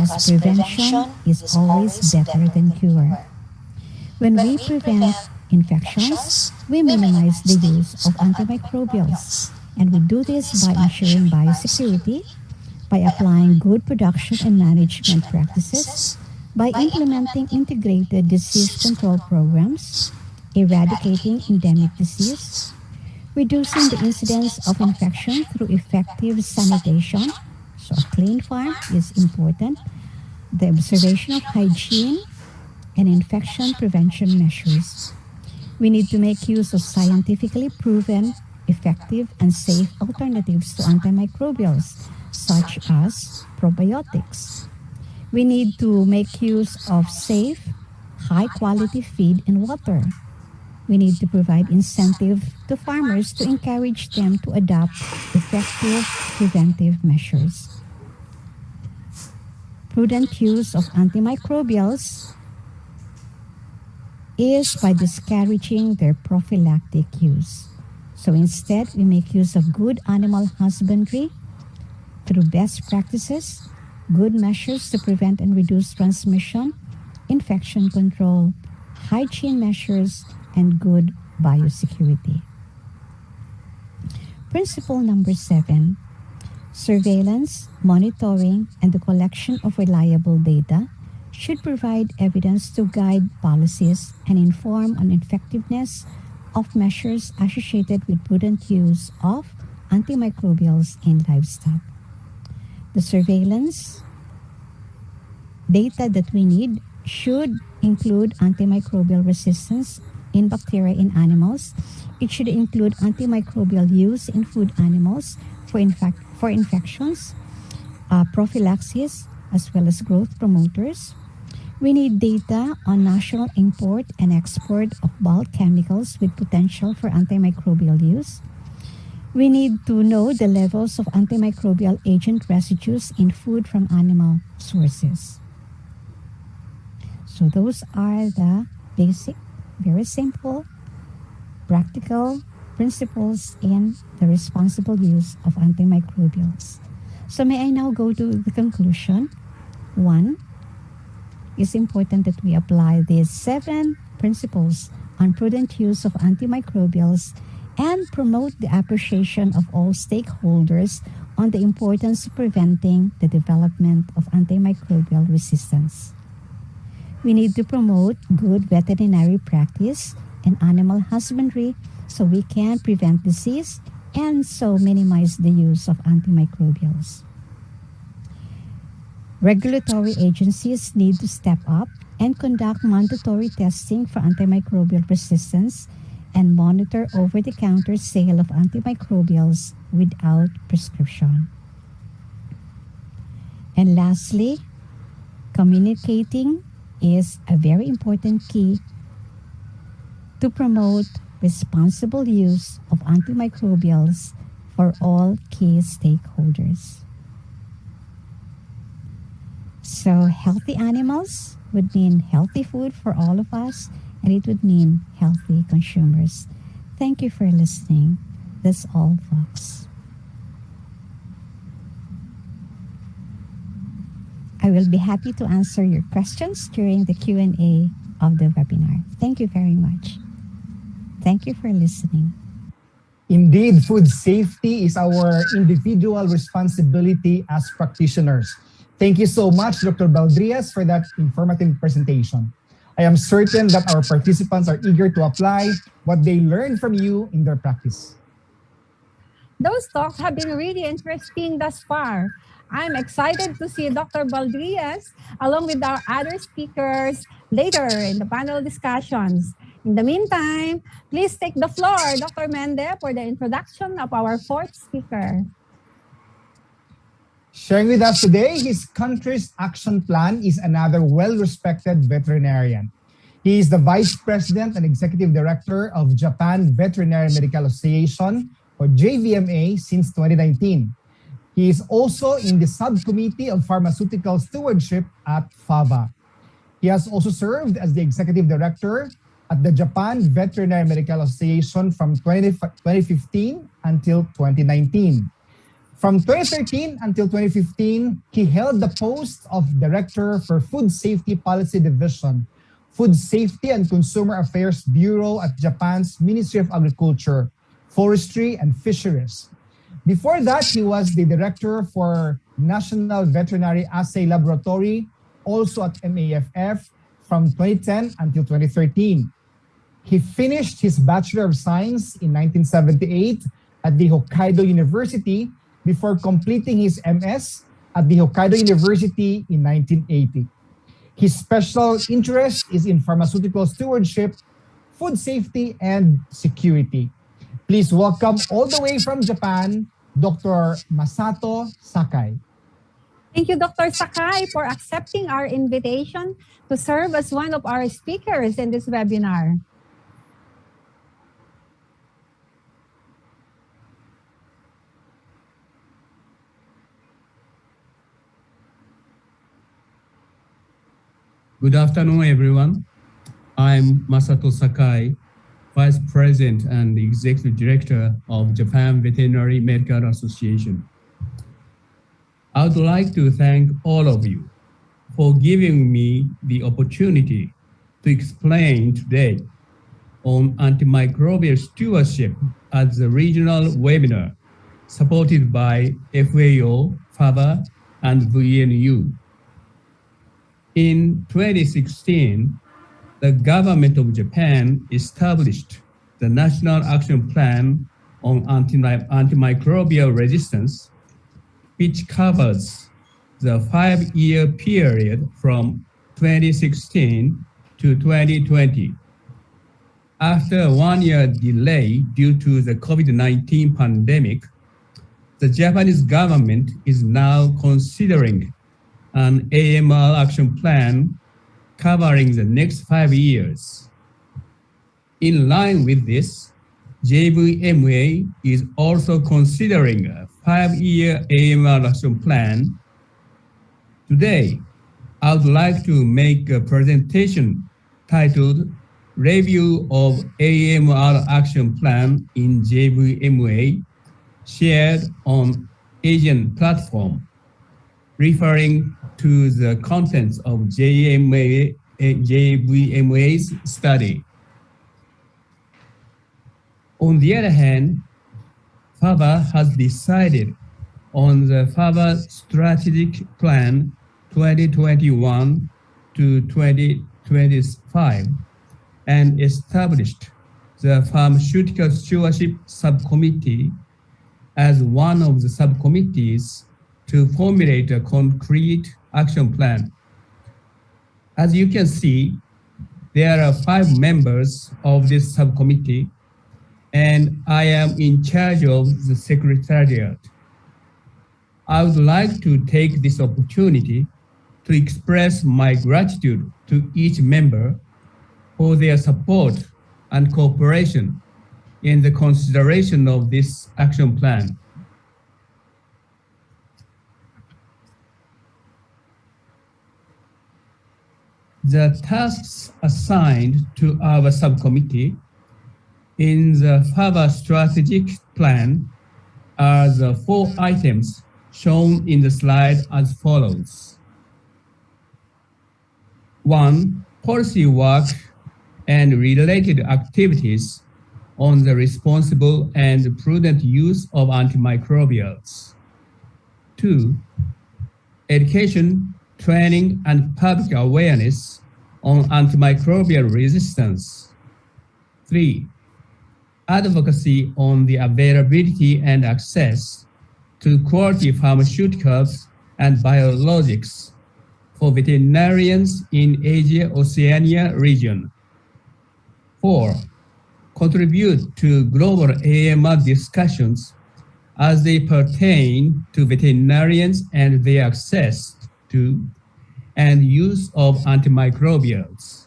because prevention is always better than cure. When we prevent infections, we minimize the use of antimicrobials, and we do this by ensuring biosecurity, by applying good production and management practices, by implementing integrated disease control programs, eradicating endemic disease, reducing the incidence of infection through effective sanitation, so a clean farm is important, the observation of hygiene, and infection prevention measures. We need to make use of scientifically proven, effective, and safe alternatives to antimicrobials, such as probiotics. We need to make use of safe, high-quality feed and water. We need to provide incentive to farmers to encourage them to adopt effective preventive measures. Prudent use of antimicrobials is by discouraging their prophylactic use. So instead, we make use of good animal husbandry through best practices, good measures to prevent and reduce transmission, infection control, hygiene measures, and good biosecurity. Principle number 7, surveillance, monitoring, and the collection of reliable data should provide evidence to guide policies and inform on effectiveness of measures associated with prudent use of antimicrobials in livestock. The surveillance data that we need should include antimicrobial resistance in bacteria in animals. It should include antimicrobial use in food animals for infections, prophylaxis, as well as growth promoters. We need data on national import and export of bulk chemicals with potential for antimicrobial use. We need to know the levels of antimicrobial agent residues in food from animal sources. So those are the basic, very simple, practical principles in the responsible use of antimicrobials. So may I now go to the conclusion. 1, it's important that we apply these 7 principles on prudent use of antimicrobials and promote the appreciation of all stakeholders on the importance of preventing the development of antimicrobial resistance. We need to promote good veterinary practice and animal husbandry so we can prevent disease and so minimize the use of antimicrobials. Regulatory agencies need to step up and conduct mandatory testing for antimicrobial resistance and monitor over-the-counter sale of antimicrobials without prescription. And lastly, communicating is a very important key to promote responsible use of antimicrobials for all key stakeholders. So healthy animals would mean healthy food for all of us, and it would mean healthy consumers. Thank you for listening. That's all, folks. I will be happy to answer your questions during the Q&A of the webinar. Thank you very much. Thank you for listening. Indeed, food safety is our individual responsibility as practitioners. Thank you so much, Dr. Valdrias, for that informative presentation. I am certain that our participants are eager to apply what they learned from you in their practice. Those talks have been really interesting thus far. I'm excited to see Dr. Valdrias along with our other speakers later in the panel discussions. In the meantime, please take the floor, Dr. Mende, for the introduction of our 4th speaker. Sharing with us today his country's action plan is another well-respected veterinarian. He is the Vice President and Executive Director of Japan Veterinary Medical Association, or JVMA, since 2019. He is also in the Subcommittee of Pharmaceutical Stewardship at FAVA. He has also served as the Executive Director at the Japan Veterinary Medical Association from 2015 until 2019. From 2013 until 2015, he held the post of Director for Food Safety Policy Division, Food Safety and Consumer Affairs Bureau at Japan's Ministry of Agriculture, Forestry, and Fisheries. Before that, he was the Director for National Veterinary Assay Laboratory, also at MAFF, from 2010 until 2013. He finished his Bachelor of Science in 1978 at the Hokkaido University before completing his MS at the Hokkaido University in 1980. His special interest is in pharmaceutical stewardship, food safety, and security. Please welcome all the way from Japan, Dr. Masato Sakai. Thank you, Dr. Sakai, for accepting our invitation to serve as one of our speakers in this webinar. Good afternoon, everyone. I'm Masato Sakai, Vice President and Executive Director of Japan Veterinary Medical Association. I would like to thank all of you for giving me the opportunity to explain today on antimicrobial stewardship at the regional webinar supported by FAO, FABA, and VNU. In 2016, the government of Japan established the National Action Plan on Antimicrobial Resistance, which covers the 5-year period from 2016 to 2020. After a 1-year delay due to the COVID-19 pandemic, the Japanese government is now considering an AMR action plan covering the next 5 years. In line with this, JVMA is also considering a 5-year AMR action plan. Today, I would like to make a presentation titled Review of AMR Action Plan in JVMA, shared on Asian platform, referring to the contents of JVMA's study. On the other hand, FABA has decided on the FABA Strategic Plan 2021 to 2025 and established the Pharmaceutical Stewardship Subcommittee as one of the subcommittees to formulate a concrete action plan. As you can see, there are 5 members of this subcommittee, and I am in charge of the secretariat. I would like to take this opportunity to express my gratitude to each member for their support and cooperation in the consideration of this action plan. The tasks assigned to our subcommittee in the FABA strategic plan are the 4 items shown in the slide as follows. 1, policy work and related activities on the responsible and prudent use of antimicrobials. 2, education, training, and public awareness on antimicrobial resistance. 3, advocacy on the availability and access to quality pharmaceuticals and biologics for veterinarians in Asia-Oceania region. 4, contribute to global AMR discussions as they pertain to veterinarians and their access to and use of antimicrobials.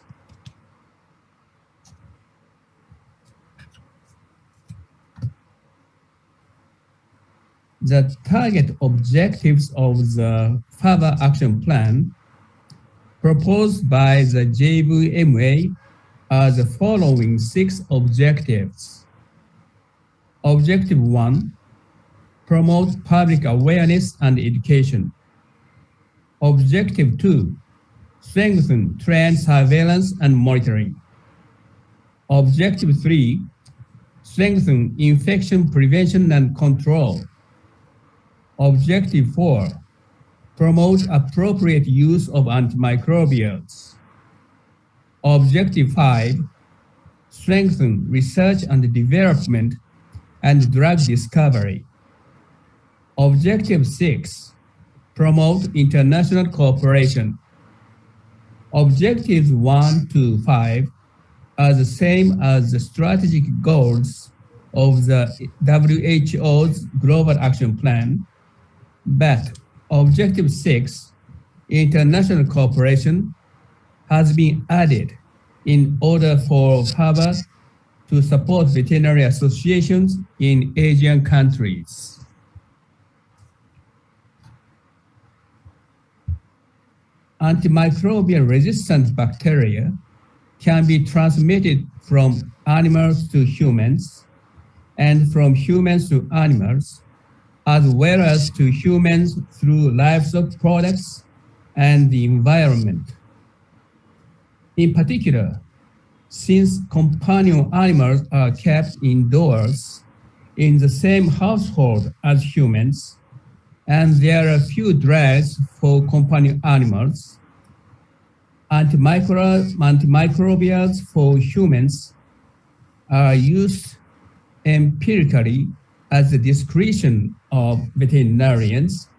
The target objectives of the FABA Action Plan proposed by the JVMA are the following 6 objectives. Objective 1, promote public awareness and education. Objective 2, strengthen trend surveillance and monitoring. Objective 3, strengthen infection prevention and control. Objective 4, promote appropriate use of antimicrobials. Objective 5, strengthen research and development and drug discovery. Objective 6, promote international cooperation. Objectives 1 to 5 are the same as the strategic goals of the WHO's Global Action Plan, but Objective 6, international cooperation, has been added in order for FABA to support veterinary associations in Asian countries. Antimicrobial resistant bacteria can be transmitted from animals to humans and from humans to animals, as well as to humans through livestock products and the environment. In particular, since companion animals are kept indoors in the same household as humans, and there are few drugs for companion animals, antimicrobials for humans are used empirically at the discretion of veterinarians,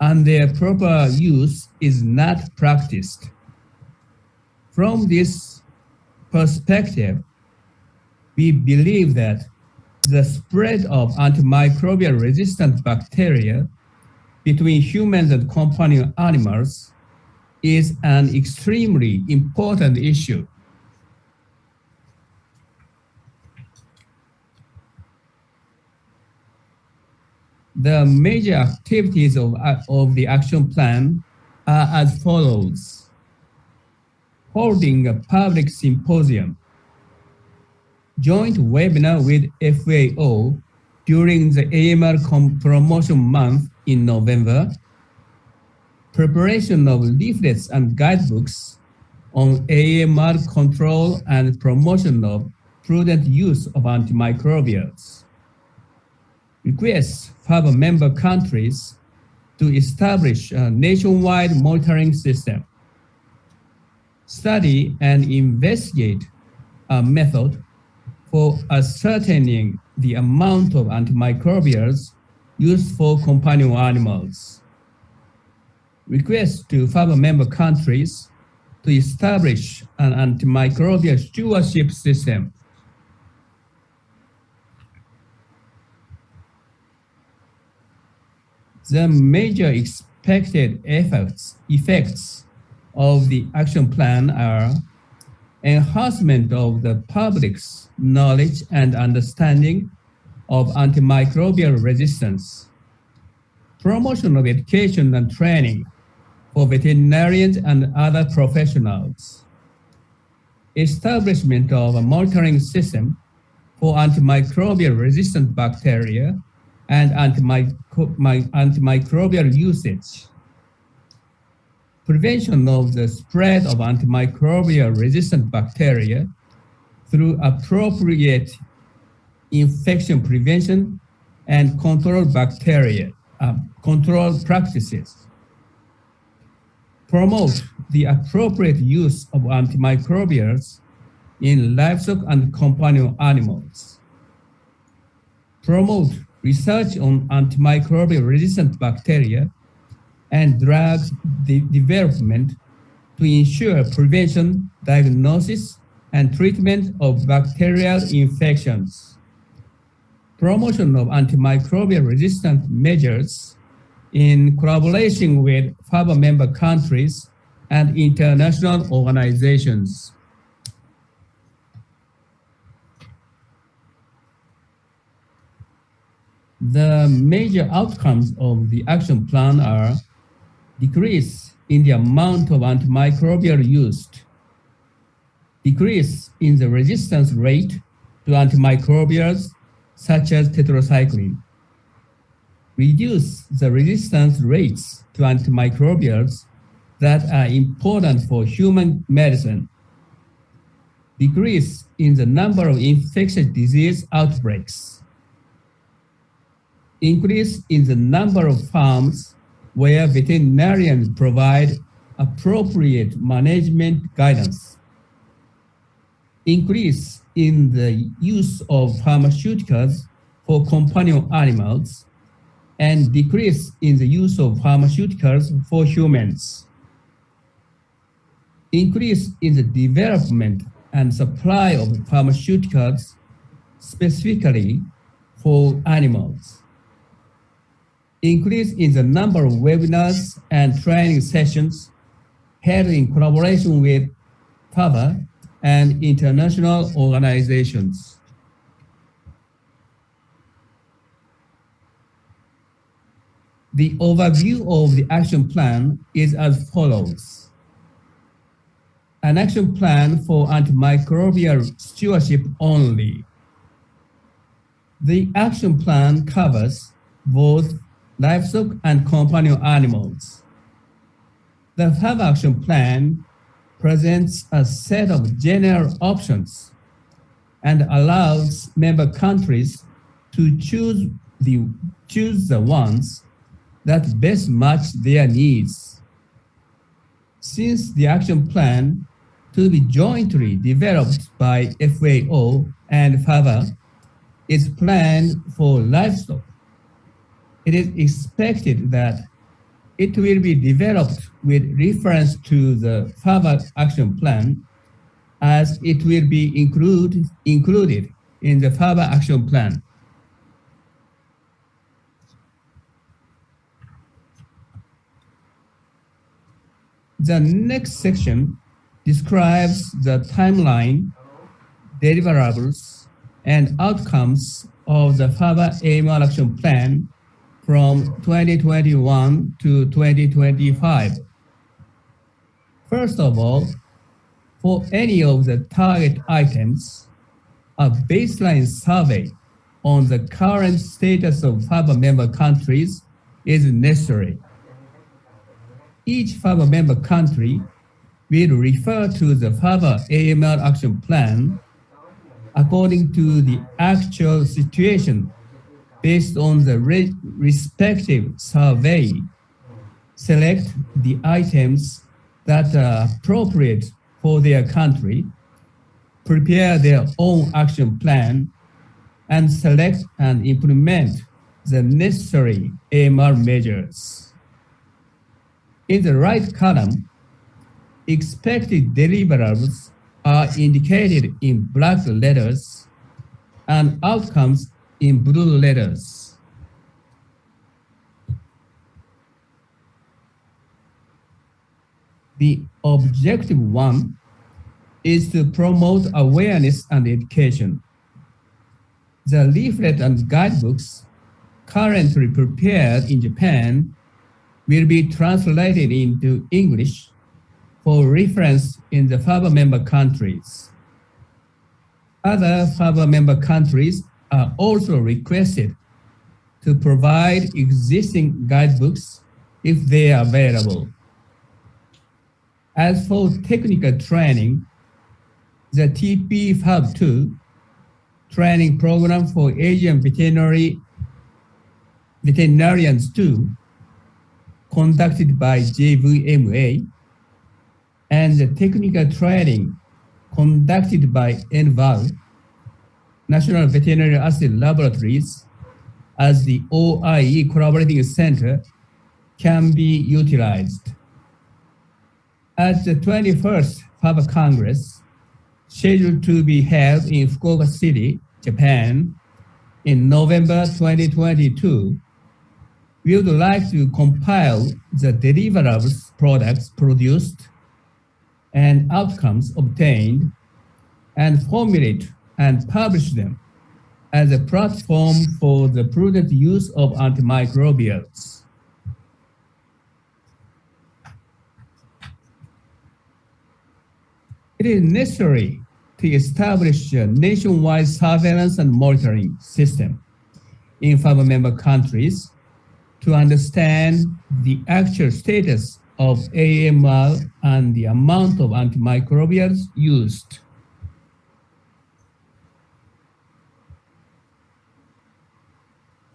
and their proper use is not practiced. From this perspective, we believe that the spread of antimicrobial resistant bacteria between humans and companion animals is an extremely important issue. The major activities of the action plan are as follows: holding a public symposium, joint webinar with FAO during the AMR promotion month in November, preparation of leaflets and guidebooks on AMR control and promotion of prudent use of antimicrobials, requests FABA member countries to establish a nationwide monitoring system, study and investigate a method for ascertaining the amount of antimicrobials used for companion animals, request to FABA member countries to establish an antimicrobial stewardship system, the major expected effects of the action plan are enhancement of the public's knowledge and understanding of antimicrobial resistance, promotion of education and training for veterinarians and other professionals, establishment of a monitoring system for antimicrobial resistant bacteria and antimicrobial usage, prevention of the spread of antimicrobial resistant bacteria through appropriate infection prevention and control practices, promote the appropriate use of antimicrobials in livestock and companion animals, promote research on antimicrobial resistant bacteria and drugs development to ensure prevention, diagnosis, and treatment of bacterial infections, promotion of antimicrobial resistant measures in collaboration with FABA member countries and international organizations. The major outcomes of the action plan are decrease in the amount of antimicrobial used, decrease in the resistance rate to antimicrobials such as tetracycline, reduce the resistance rates to antimicrobials that are important for human medicine, decrease in the number of infectious disease outbreaks, increase in the number of farms where veterinarians provide appropriate management guidance, increase in the use of pharmaceuticals for companion animals, and decrease in the use of pharmaceuticals for humans, increase in the development and supply of pharmaceuticals specifically for animals, increase in the number of webinars and training sessions held in collaboration with FAVA and international organizations. The overview of the action plan is as follows. An action plan for antimicrobial stewardship only. The action plan covers both livestock and companion animals. The Fao Action Plan presents a set of general options and allows member countries to choose the ones that best match their needs. Since the action plan to be jointly developed by FAO and FAVA is planned for livestock, it is expected that it will be developed with reference to the FAVA action plan, as it will be included in the FAVA action plan. The next section describes the timeline, deliverables, and outcomes of the FAVA AMR action plan from 2021 to 2025. First of all, for any of the target items, a baseline survey on the current status of FAVA member countries is necessary. Each FAVA member country will refer to the FAVA AMR action plan according to the actual situation based on the respective survey, select the items that are appropriate for their country, prepare their own action plan, and select and implement the necessary AMR measures. In the right column, expected deliverables are indicated in black letters and outcomes in blue letters. The objective one is to promote awareness and education. The leaflet and guidebooks currently prepared in Japan will be translated into English for reference in the FAVA member countries. Other FAVA member countries are also requested to provide existing guidebooks if they are available. As for technical training, the TP-FAB2 training program for Asian veterinarians 2, conducted by JVMA, and the technical training conducted by NVAL, National Veterinary Assay Laboratories, as the OIE Collaborating Center, can be utilized. At the 21st FAVA Congress, scheduled to be held in Fukuoka City, Japan, in November 2022, we would like to compile the deliverables products produced and outcomes obtained and formulate and publish them as a platform for the prudent use of antimicrobials. It is necessary to establish a nationwide surveillance and monitoring system in FAVA member countries to understand the actual status of AMR and the amount of antimicrobials used.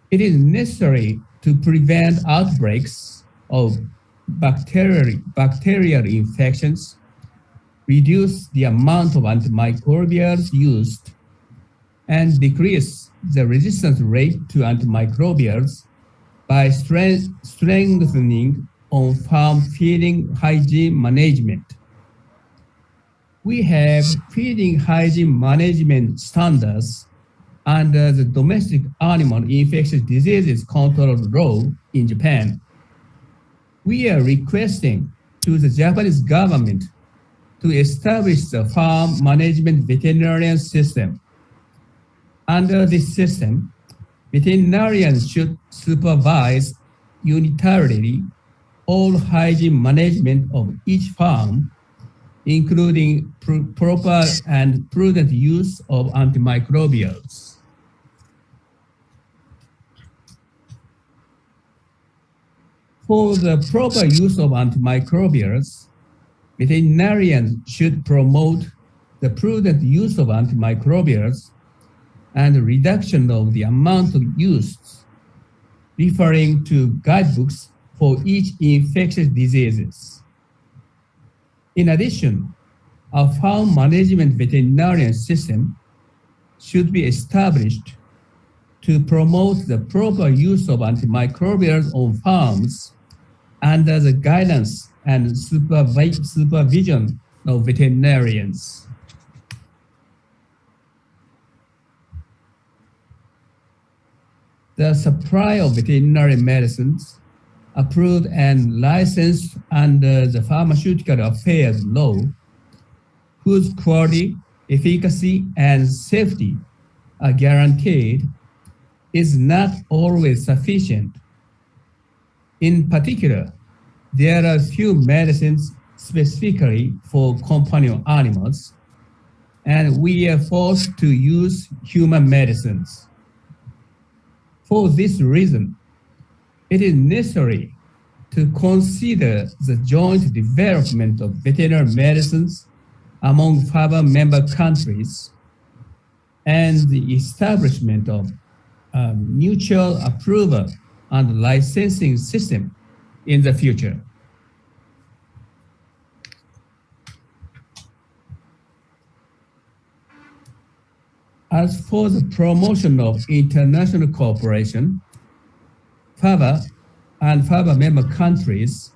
It is necessary to prevent outbreaks of bacterial infections, reduce the amount of antimicrobials used, and decrease the resistance rate to antimicrobials by strengthening on-farm feeding hygiene management. We have feeding hygiene management standards under the Domestic Animal Infectious Diseases Control Law in Japan. We are requesting to the Japanese government to establish the farm management veterinarian system. Under this system, veterinarians should supervise unitarily all hygiene management of each farm, including proper and prudent use of antimicrobials. For the proper use of antimicrobials, veterinarians should promote the prudent use of antimicrobials and the reduction of the amount of use, referring to guidebooks for each infectious diseases. In addition, a farm management veterinarian system should be established to promote the proper use of antimicrobials on farms under the guidance and supervision of veterinarians. The supply of veterinary medicines approved and licensed under the Pharmaceutical Affairs Law, whose quality, efficacy, and safety are guaranteed, is not always sufficient. In particular, there are few medicines specifically for companion animals, and we are forced to use human medicines. For this reason, it is necessary to consider the joint development of veterinary medicines among FABA member countries and the establishment of a mutual approval and licensing system in the future. As for the promotion of international cooperation, FABA and FABA member countries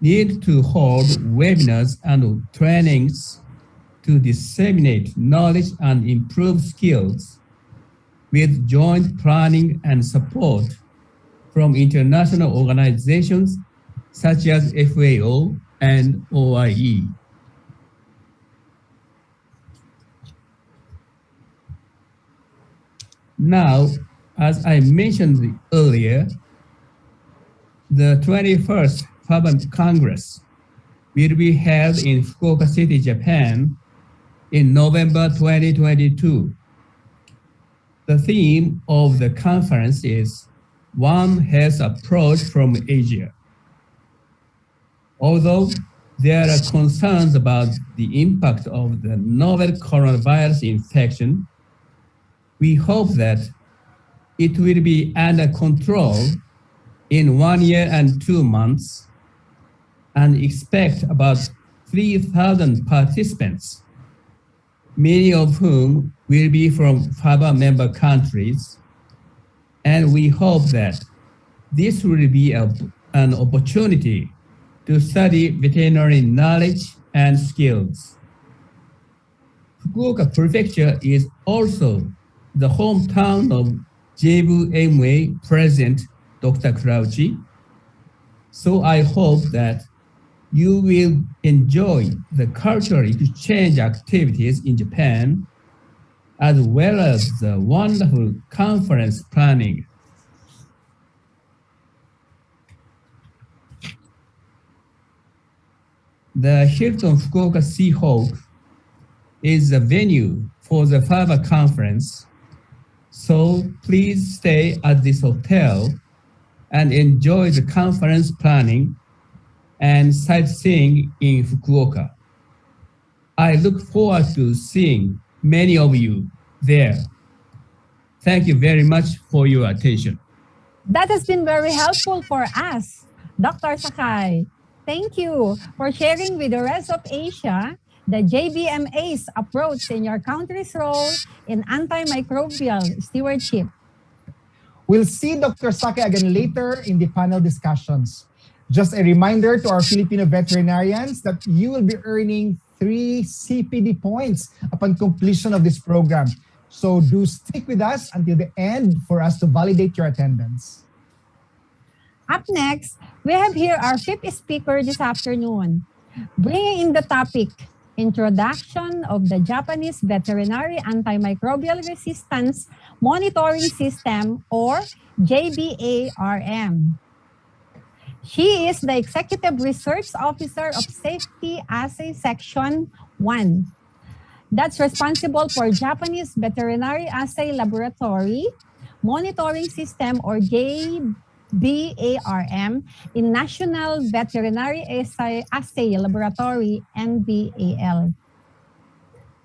need to hold webinars and trainings to disseminate knowledge and improve skills with joint planning and support from international organizations such as FAO and OIE. Now, as I mentioned earlier, the 21st FABA Congress will be held in Fukuoka City, Japan in November 2022. The theme of the conference is One Health Approach from Asia. Although there are concerns about the impact of the novel coronavirus infection, we hope that it will be under control in 1 year and 2 months, and expect about 3,000 participants, many of whom will be from FABA member countries. And we hope that this will be an opportunity to study veterinary knowledge and skills. Fukuoka Prefecture is also the hometown of JVMA President Dr. Crouchy. So I hope that you will enjoy the cultural exchange activities in Japan, as well as the wonderful conference planning. The Hilton Fukuoka Seahawk is the venue for the FABA conference, so please stay at this hotel and enjoy the conference planning and sightseeing in Fukuoka. I look forward to seeing many of you there. Thank you very much for your attention. That has been very helpful for us, Dr. Sakai. Thank you for sharing with the rest of Asia the JBMA's approach in your country's role in antimicrobial stewardship. We'll see Dr. Sakai again later in the panel discussions. Just a reminder to our Filipino veterinarians that you will be earning 3 CPD points upon completion of this program. So do stick with us until the end for us to validate your attendance. Up next, we have here our fifth speaker this afternoon, bringing in the topic, Introduction of the Japanese Veterinary Antimicrobial Resistance Monitoring System, or JBARM. She is the Executive Research Officer of Safety Assay Section 1. That's responsible for Japanese Veterinary Assay Laboratory Monitoring System, or JBARM, in National Veterinary Assay Laboratory, NVAL.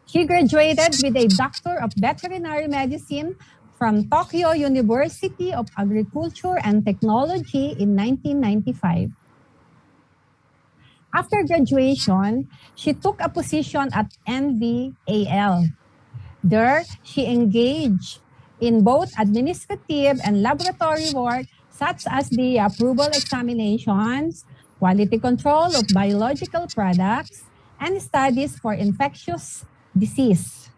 She graduated with a Doctor of Veterinary Medicine from Tokyo University of Agriculture and Technology in 1995. After graduation, she took a position at NVAL. There, she engaged in both administrative and laboratory work, such as the approval examinations, quality control of biological products, and studies for infectious disease.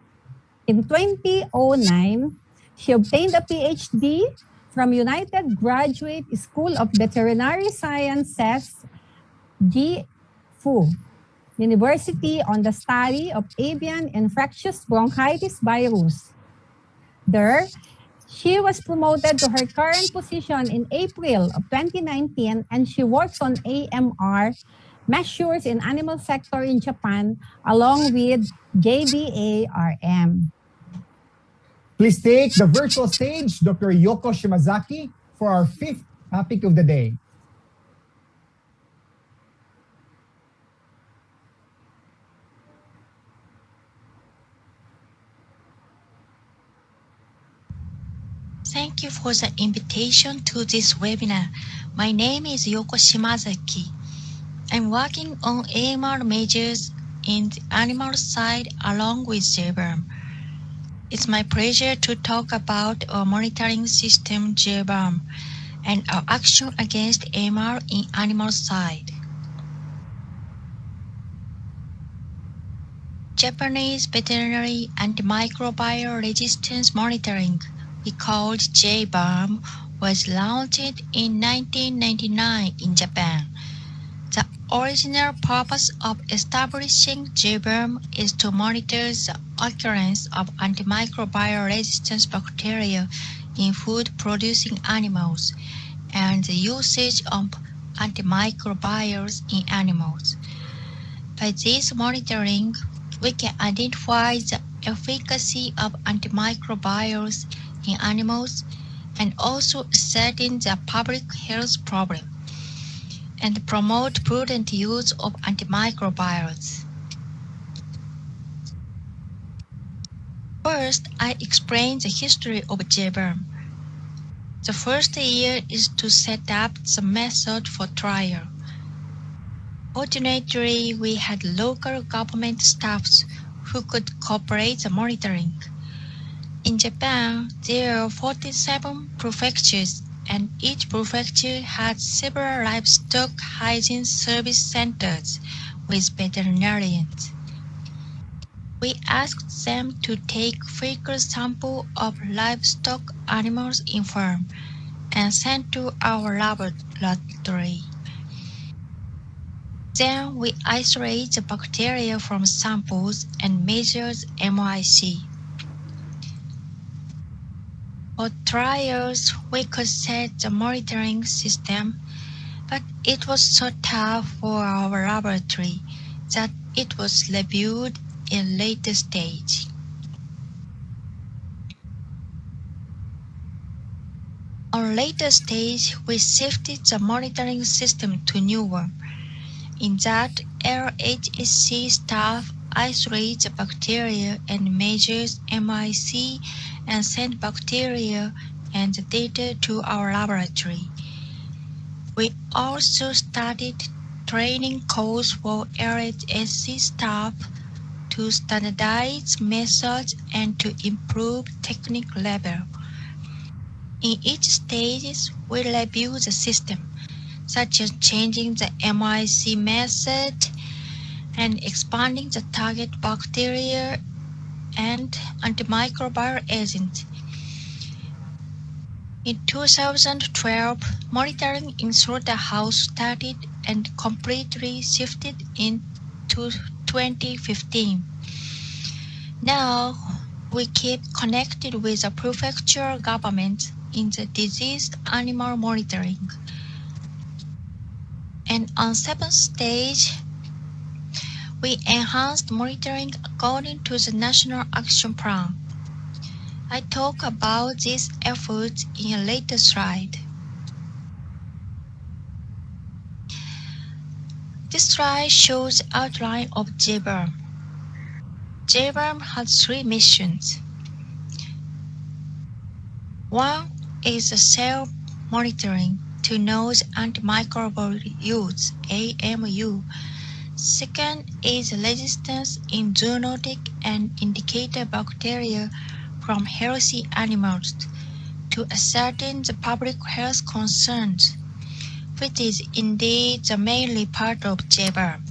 In 2009, she obtained a PhD from United Graduate School of Veterinary Sciences, GFU, University, on the study of avian infectious bronchitis virus. There, she was promoted to her current position in April of 2019, and she works on AMR measures in animal sector in Japan, along with JBARM. Please take the virtual stage, Dr. Yoko Shimazaki, for our fifth topic of the day. Thank you for the invitation to this webinar. My name is Yoko Shimazaki. I'm working on AMR measures in the animal side along with JBARM. It's my pleasure to talk about our monitoring system JBARM and our action against AMR in animal side. Japanese Veterinary Antimicrobial Resistance Monitoring, we called JBARM, was launched in 1999 in Japan. The original purpose of establishing JBARM is to monitor the occurrence of antimicrobial resistance bacteria in food-producing animals and the usage of antimicrobials in animals. By this monitoring, we can identify the efficacy of antimicrobials in animals and also ascertain the public health problem and promote prudent use of antimicrobials. First, I explain the history of JBARM. The first year is to set up the method for trial. Fortunately, we had local government staffs who could cooperate the monitoring. In Japan, there are 47 prefectures, and each prefecture had several livestock hygiene service centers with veterinarians. We asked them to take fecal sample of livestock animals in farm and send to our laboratory. Then we isolate the bacteria from samples and measure MIC. For trials, we could set the monitoring system, but it was so tough for our laboratory that it was reviewed in later stage. On a later stage, we shifted the monitoring system to newer. In that, LHSC staff isolates the bacteria and measures MIC and send bacteria and the data to our laboratory. We also started training courses for LHSC staff to standardize methods and to improve technical level. In each stage, we review the system, such as changing the MIC method and expanding the target bacteria and antimicrobial agent. In 2012, monitoring in slaughterhouse started and completely shifted in 2015. Now, we keep connected with the prefectural government in the diseased animal monitoring. And on 7th stage, we enhanced monitoring according to the National Action Plan. I talk about these efforts in a later slide. This slide shows the outline of JBERM. JBERM has 3 missions. One is the cell monitoring to know the antimicrobial use, AMU. Second is resistance in zoonotic and indicator bacteria from healthy animals to ascertain the public health concerns, which is indeed the mainly part of JBERM.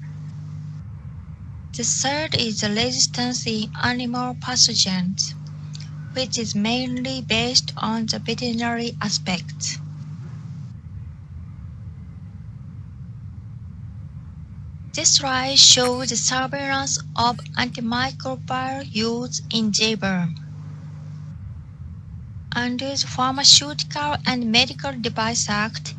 The third is the resistance in animal pathogens, which is mainly based on the veterinary aspects. This slide shows the surveillance of antimicrobial use in JBERM. Under the Pharmaceutical and Medical Device Act,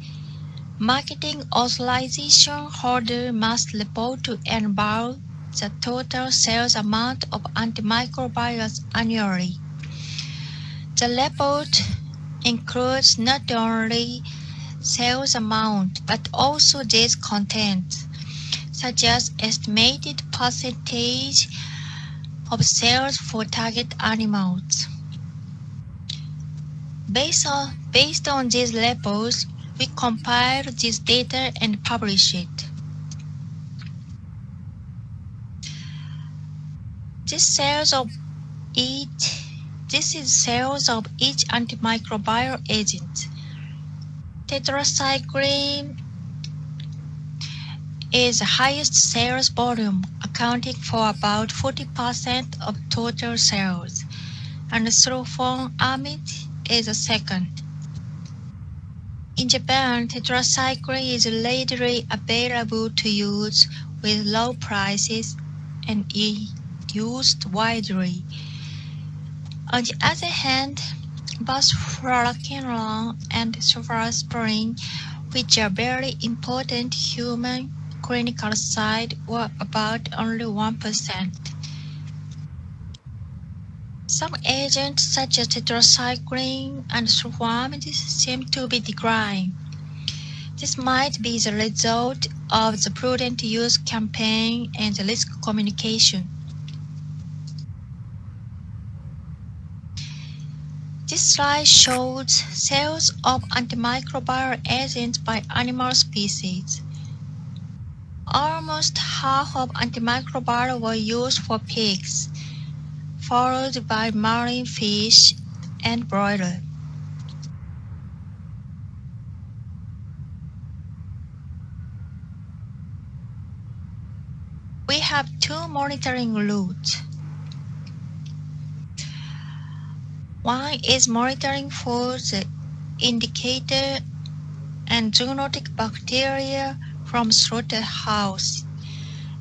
marketing authorization holder must report to NBAL the total sales amount of antimicrobials annually. The report includes not only sales amount but also disease content, such as estimated percentage of sales for target animals. Based on these reports, we compile this data and publish it. This is sales of each antimicrobial agent. Tetracycline is the highest sales volume, accounting for about 40% of total sales, and sulfonamide is the second. In Japan, tetracycline is readily available to use with low prices and is used widely. On the other hand, both fluoroquinolone and cephalosporin, which are very important human clinical side, were about only 1%. Some agents such as tetracycline and sulfonamide seem to be declining. This might be the result of the prudent use campaign and the risk communication. This slide shows sales of antimicrobial agents by animal species. Almost half of antimicrobial were used for pigs, followed by marine fish and broiler. We have 2 monitoring routes. One is monitoring for the indicator and zoonotic bacteria from slaughterhouse,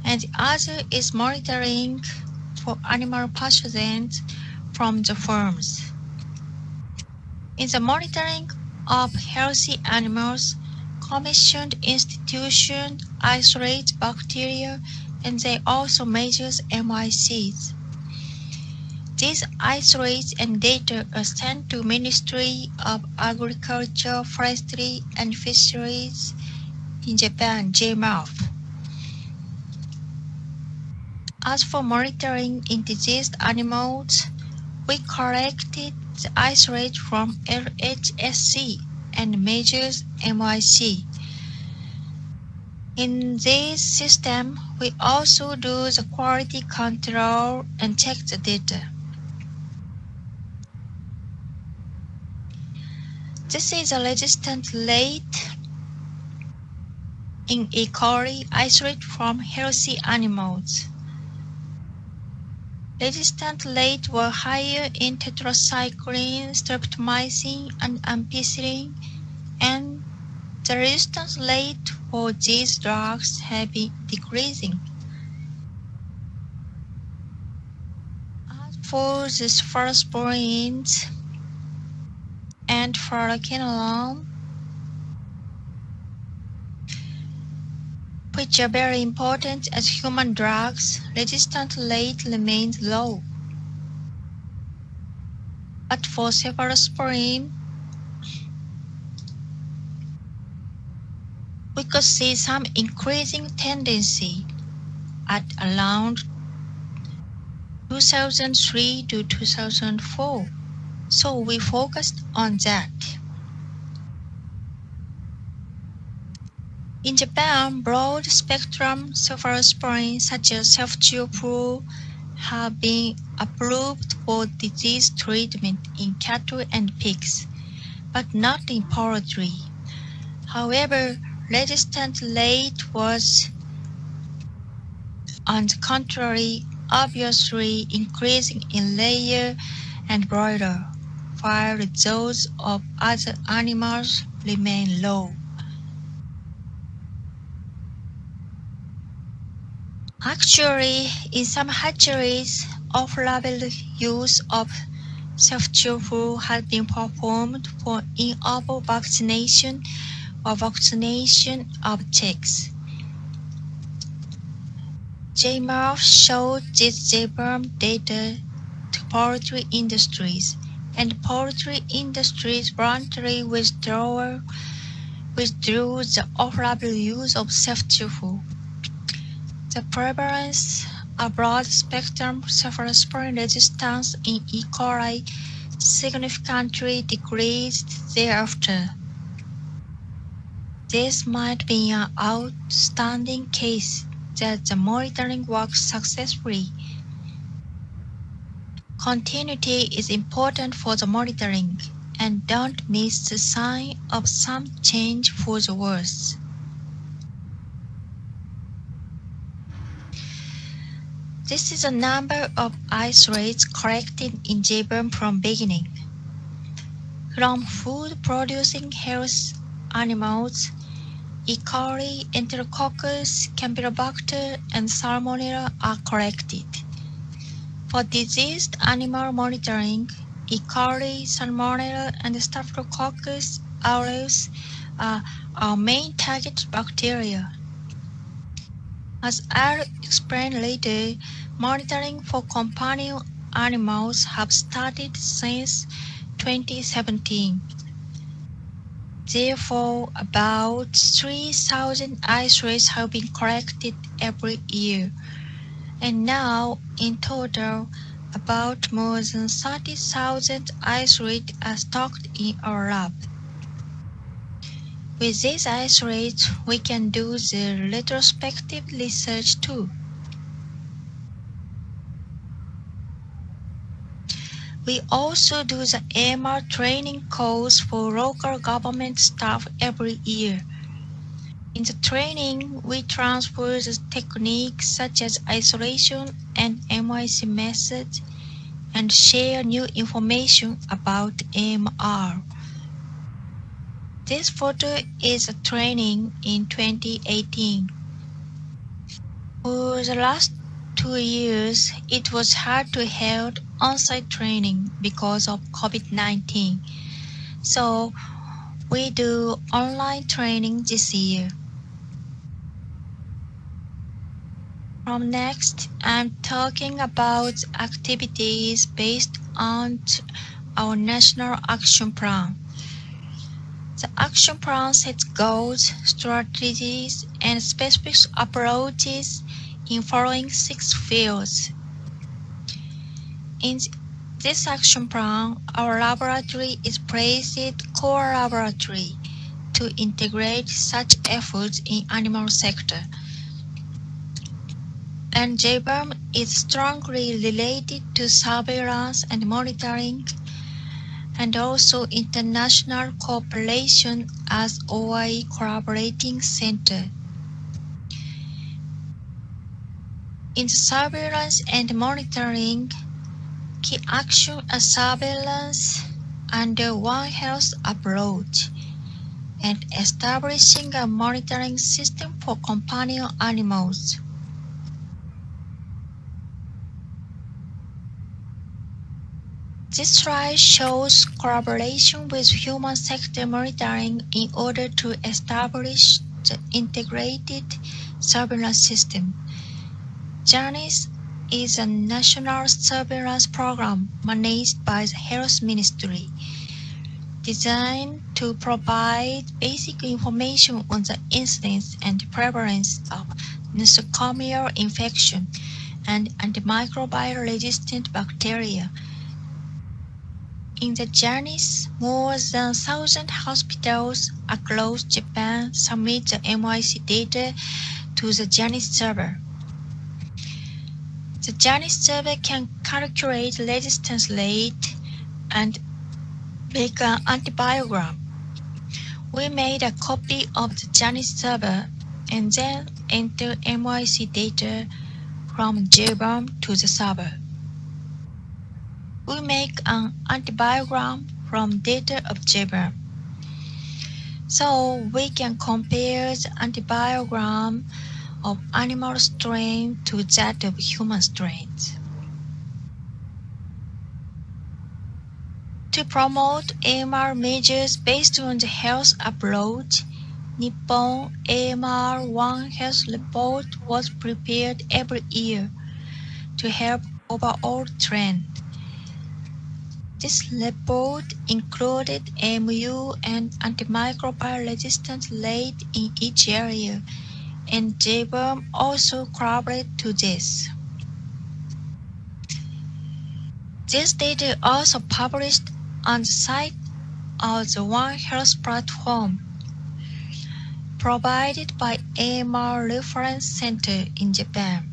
and the other is monitoring for animal pathogens from the farms. In the monitoring of healthy animals, commissioned institutions isolate bacteria and they also measure MICs. These isolates and data are sent to Ministry of Agriculture, Forestry and Fisheries in Japan, JMAF. As for monitoring in diseased animals, we collected the isolate from LHSC and measures MIC. In this system, we also do the quality control and check the data. This is a resistant rate in E. coli isolate from healthy animals. Resistant rates were higher in tetracycline, streptomycin, and ampicillin, and the resistance rate for these drugs have been decreasing. As for the cephalosporins and fluoroquinolone, which are very important as human drugs, resistance rate remains low. But for cephalosporin, we could see some increasing tendency at around 2003 to 2004, so we focused on that. In Japan, broad-spectrum cephalosporins such as ceftriaxone have been approved for disease treatment in cattle and pigs, but not in poultry. However, resistance rate was, on the contrary, obviously increasing in layer and broiler, while those of other animals remain low. Actually, in some hatcheries, off-label use of ceftriaxone has been performed for in-ovo vaccination or vaccination of chicks. JMAF showed this JBRM data to poultry industries, and poultry industries voluntarily withdrew the off-label use of ceftriaxone. The prevalence of broad-spectrum cephalosporin resistance in E. coli significantly decreased thereafter. This might be an outstanding case that the monitoring works successfully. Continuity is important for the monitoring, and don't miss the sign of some change for the worse. This is a number of isolates collected in JBRM from beginning. From food-producing health animals, E. coli, Enterococcus, Campylobacter, and Salmonella are collected. For diseased animal monitoring, E. coli, Salmonella, and Staphylococcus aureus are our main target bacteria. As I'll explain later, monitoring for companion animals have started since 2017. Therefore, about 3,000 isolates have been collected every year, and now, in total, about more than 30,000 isolates are stocked in our lab. With these isolates, we can do the retrospective research too. We also do the AMR training course for local government staff every year. In the training, we transfer the techniques such as isolation and MIC methods and share new information about AMR. This photo is a training in 2018. For the last 2 years, it was hard to hold on-site training because of COVID-19. So we do online training this year. From next, I'm talking about activities based on our National Action Plan. The action plan sets goals, strategies, and specific approaches in following 6 fields. In this action plan, our laboratory is placed core laboratory to integrate such efforts in animal sector. And JBAM is strongly related to surveillance and monitoring, and also international cooperation as OIE collaborating center. In surveillance and monitoring, key action are surveillance under One Health approach and establishing a monitoring system for companion animals. This slide shows collaboration with human sector monitoring in order to establish the integrated surveillance system. JANIS is a national surveillance program managed by the Health Ministry, designed to provide basic information on the incidence and prevalence of nosocomial infection and antimicrobial resistant bacteria. In the JANIS, more than 1,000 hospitals across Japan submit the MIC data to the JANIS server. The JANIS server can calculate resistance rate and make an antibiogram. We made a copy of the JANIS server and then enter MIC data from JBAM to the server. We make an antibiogram from data of JBAM. So we can compare the antibiogram of animal strain to that of human strains. To promote AMR measures based on the health approach, Nippon AMR One Health report was prepared every year to help overall trend. This report included MU and antimicrobial resistance rate in each area, and JBAM also collaborated to this. This data also published on the site of the One Health platform, provided by AMR Reference Center in Japan.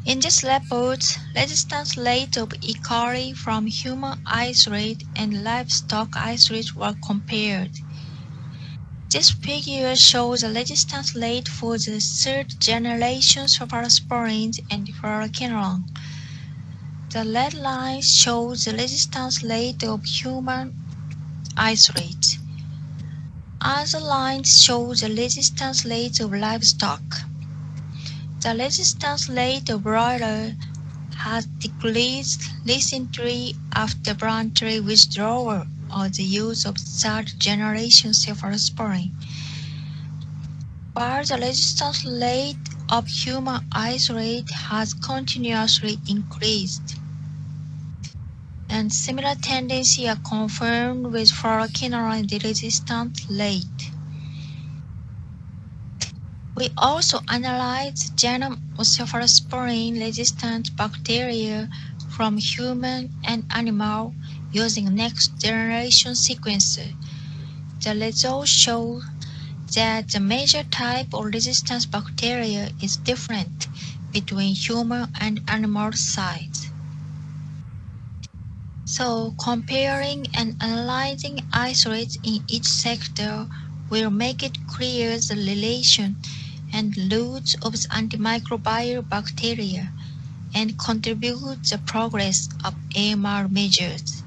In this report, resistance rate of E. coli from human isolate and livestock isolate were compared. This figure shows the resistance rate for the third generation cephalosporins and fluoroquinolone. The red line shows the resistance rate of human isolate. Other lines show the resistance rate of livestock. The resistance rate of broiler has decreased recently after voluntary withdrawal of the use of third-generation cephalosporin, while the resistance rate of human isolate has continuously increased. And similar tendency are confirmed with fluoroquinolone resistance rate. We also analyzed the genome of cephalosporin-resistant bacteria from human and animal using next-generation sequencer. The results show that the major type of resistance bacteria is different between human and animal sites. So, comparing and analyzing isolates in each sector will make it clear the relation and roots of the antimicrobial bacteria and contribute the progress of AMR measures.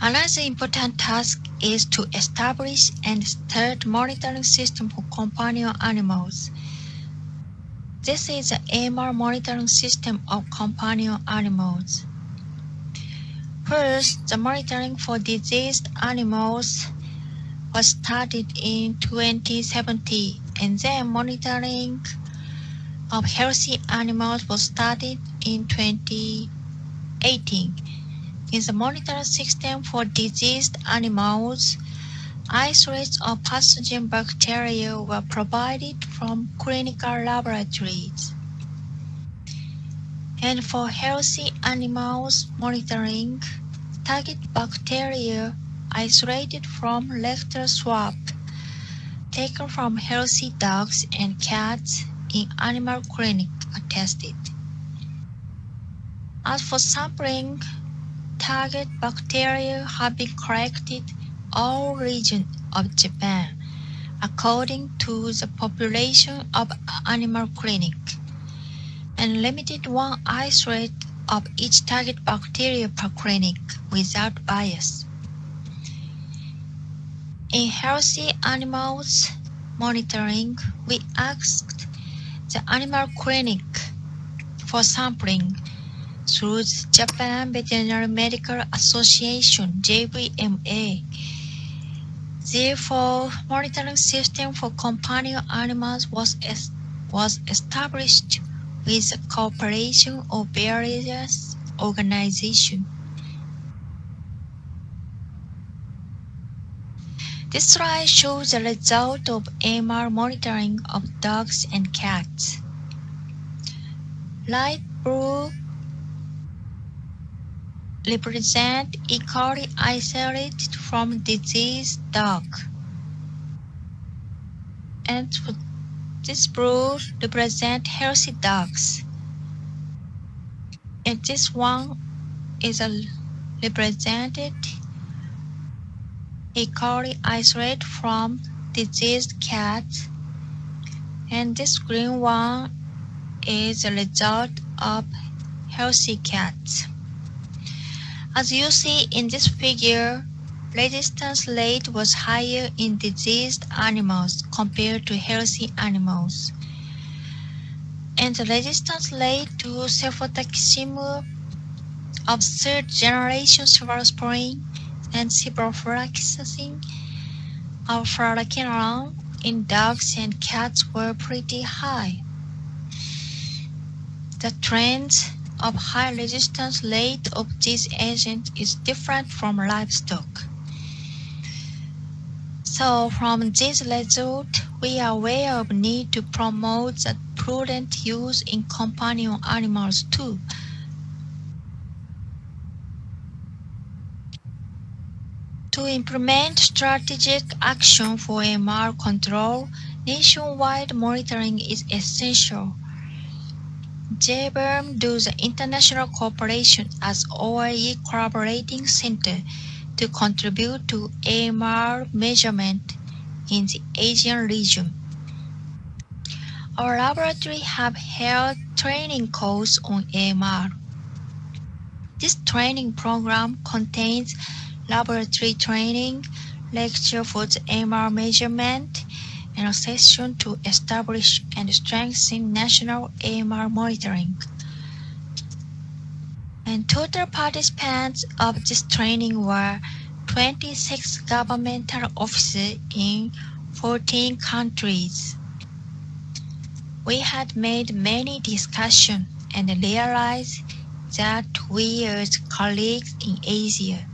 Another important task is to establish and start monitoring system for companion animals. This is the AMR monitoring system of companion animals. First, the monitoring for diseased animals was started in 2017, and then monitoring of healthy animals was started in 2018. In the monitoring system for diseased animals, isolates of pathogen bacteria were provided from clinical laboratories. And for healthy animals monitoring, target bacteria isolated from rectal swab taken from healthy dogs and cats in animal clinic are tested. As for sampling, target bacteria have been collected all regions of Japan according to the population of animal clinic, and limited one isolate of each target bacteria per clinic without bias. In healthy animals monitoring, we asked the animal clinic for sampling through the Japan Veterinary Medical Association (JVMA). Therefore, monitoring system for companion animals was established with the cooperation of various organizations. This slide shows the result of AMR monitoring of dogs and cats. Light blue represent E. coli isolated from diseased dog, and this blue represent healthy dogs, and this one is represented E. coli isolate from diseased cats, and this green one is a result of healthy cats. As you see in this figure, resistance rate was higher in diseased animals compared to healthy animals, and the resistance rate to cefotaximab of third-generation cephalosporin and ciprofloxacin of fluoroquinolone in dogs and cats were pretty high. The trend of high resistance rate of this agent is different from livestock. So from this result, we are aware of need to promote the prudent use in companion animals too. To implement strategic action for AMR control, nationwide monitoring is essential. JBERM does international cooperation as OIE collaborating center to contribute to AMR measurement in the Asian region. Our laboratory have held training courses on AMR. This training program contains laboratory training, lecture for the AMR measurement, and a session to establish and strengthen national AMR monitoring. And total participants of this training were 26 governmental officers in 14 countries. We had made many discussions and realized that we as colleagues in Asia,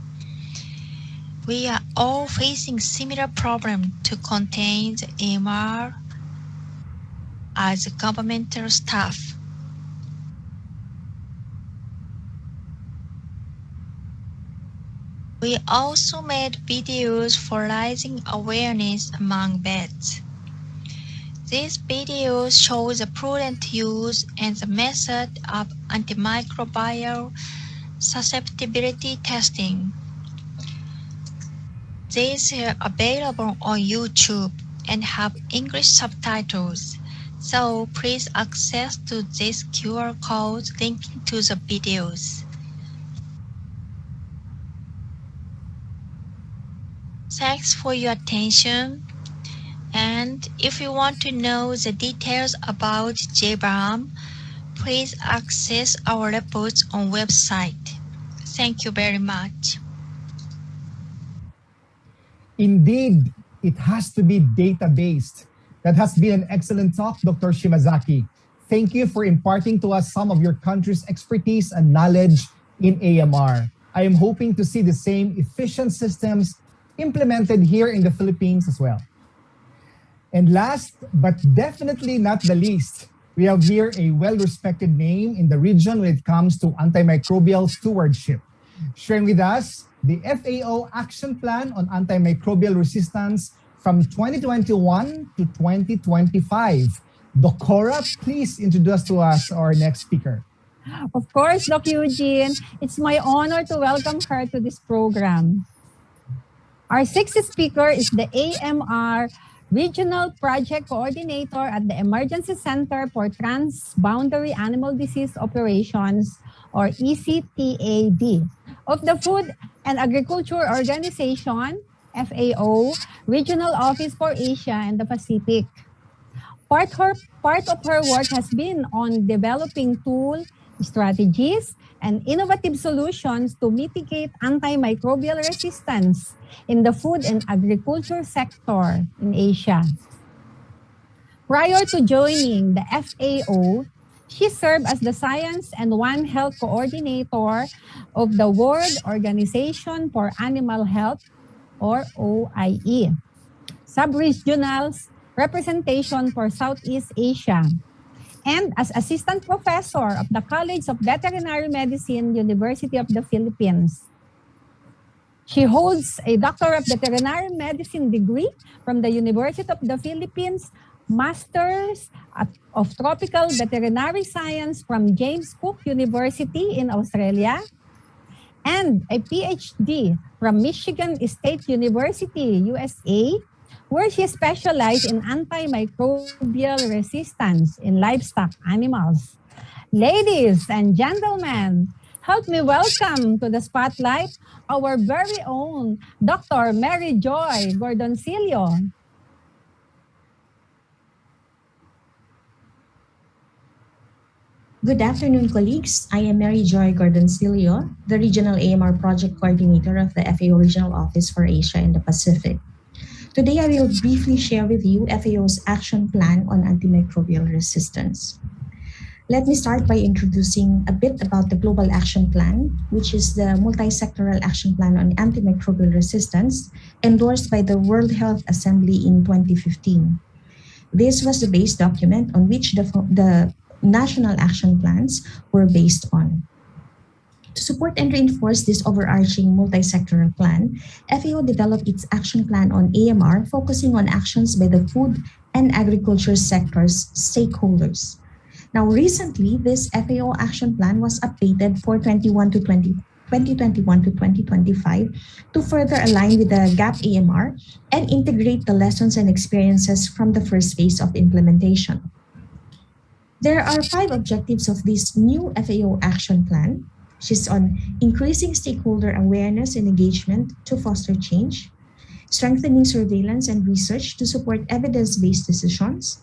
we are all facing similar problems to contain the AMR as governmental staff. We also made videos for raising awareness among vets. These videos show the prudent use and the method of antimicrobial susceptibility testing. These are available on YouTube and have English subtitles, so please access to this QR code linking to the videos. Thanks for your attention, and if you want to know the details about JBERM, please access our reports on website. Thank you very much. Indeed, it has to be data-based. That has been an excellent talk, Dr. Shimazaki. Thank you for imparting to us some of your country's expertise and knowledge in AMR. I am hoping to see the same efficient systems implemented here in the Philippines as well. And last, but definitely not the least, we have here a well-respected name in the region when it comes to antimicrobial stewardship. Sharing with us the FAO Action Plan on Antimicrobial Resistance from 2021 to 2025. Docora, please introduce to us our next speaker. Of course, Doc Eugene, it's my honor to welcome her to this program. Our sixth speaker is the AMR Regional Project Coordinator at the Emergency Center for Transboundary Animal Disease Operations, or ECTAD, of the Food and Agriculture Organization, FAO, Regional Office for Asia and the Pacific. Part of her work has been on developing tools, strategies, and innovative solutions to mitigate antimicrobial resistance in the food and agriculture sector in Asia. Prior to joining the FAO, she served as the Science and One Health Coordinator of the World Organization for Animal Health, or OIE, Sub-Regional Representation for Southeast Asia, and as Assistant Professor of the College of Veterinary Medicine, University of the Philippines. She holds a Doctor of Veterinary Medicine degree from the University of the Philippines, Masters of Tropical Veterinary Science from James Cook University in Australia, and a PhD from Michigan State University, USA, where she specialized in antimicrobial resistance in livestock animals. Ladies and gentlemen, help me welcome to the spotlight our very own Dr. Mary Joy Gordoncillo. Good afternoon, colleagues. I am Mary Joy Gordoncillo, the Regional AMR Project Coordinator of the FAO Regional Office for Asia and the Pacific. Today, I will briefly share with you FAO's Action Plan on Antimicrobial Resistance. Let me start by introducing a bit about the Global Action Plan, which is the multi-sectoral action plan on antimicrobial resistance endorsed by the World Health Assembly in 2015. This was the base document on which the national action plans were based on. To support and reinforce this overarching multi-sectoral plan, FAO developed its action plan on AMR, focusing on actions by the food and agriculture sector's stakeholders. Now, recently, this FAO action plan was updated for 2021 to 2025 to further align with the GAP AMR and integrate the lessons and experiences from the first phase of implementation. There are 5 objectives of this new FAO action plan, which is on increasing stakeholder awareness and engagement to foster change, strengthening surveillance and research to support evidence-based decisions,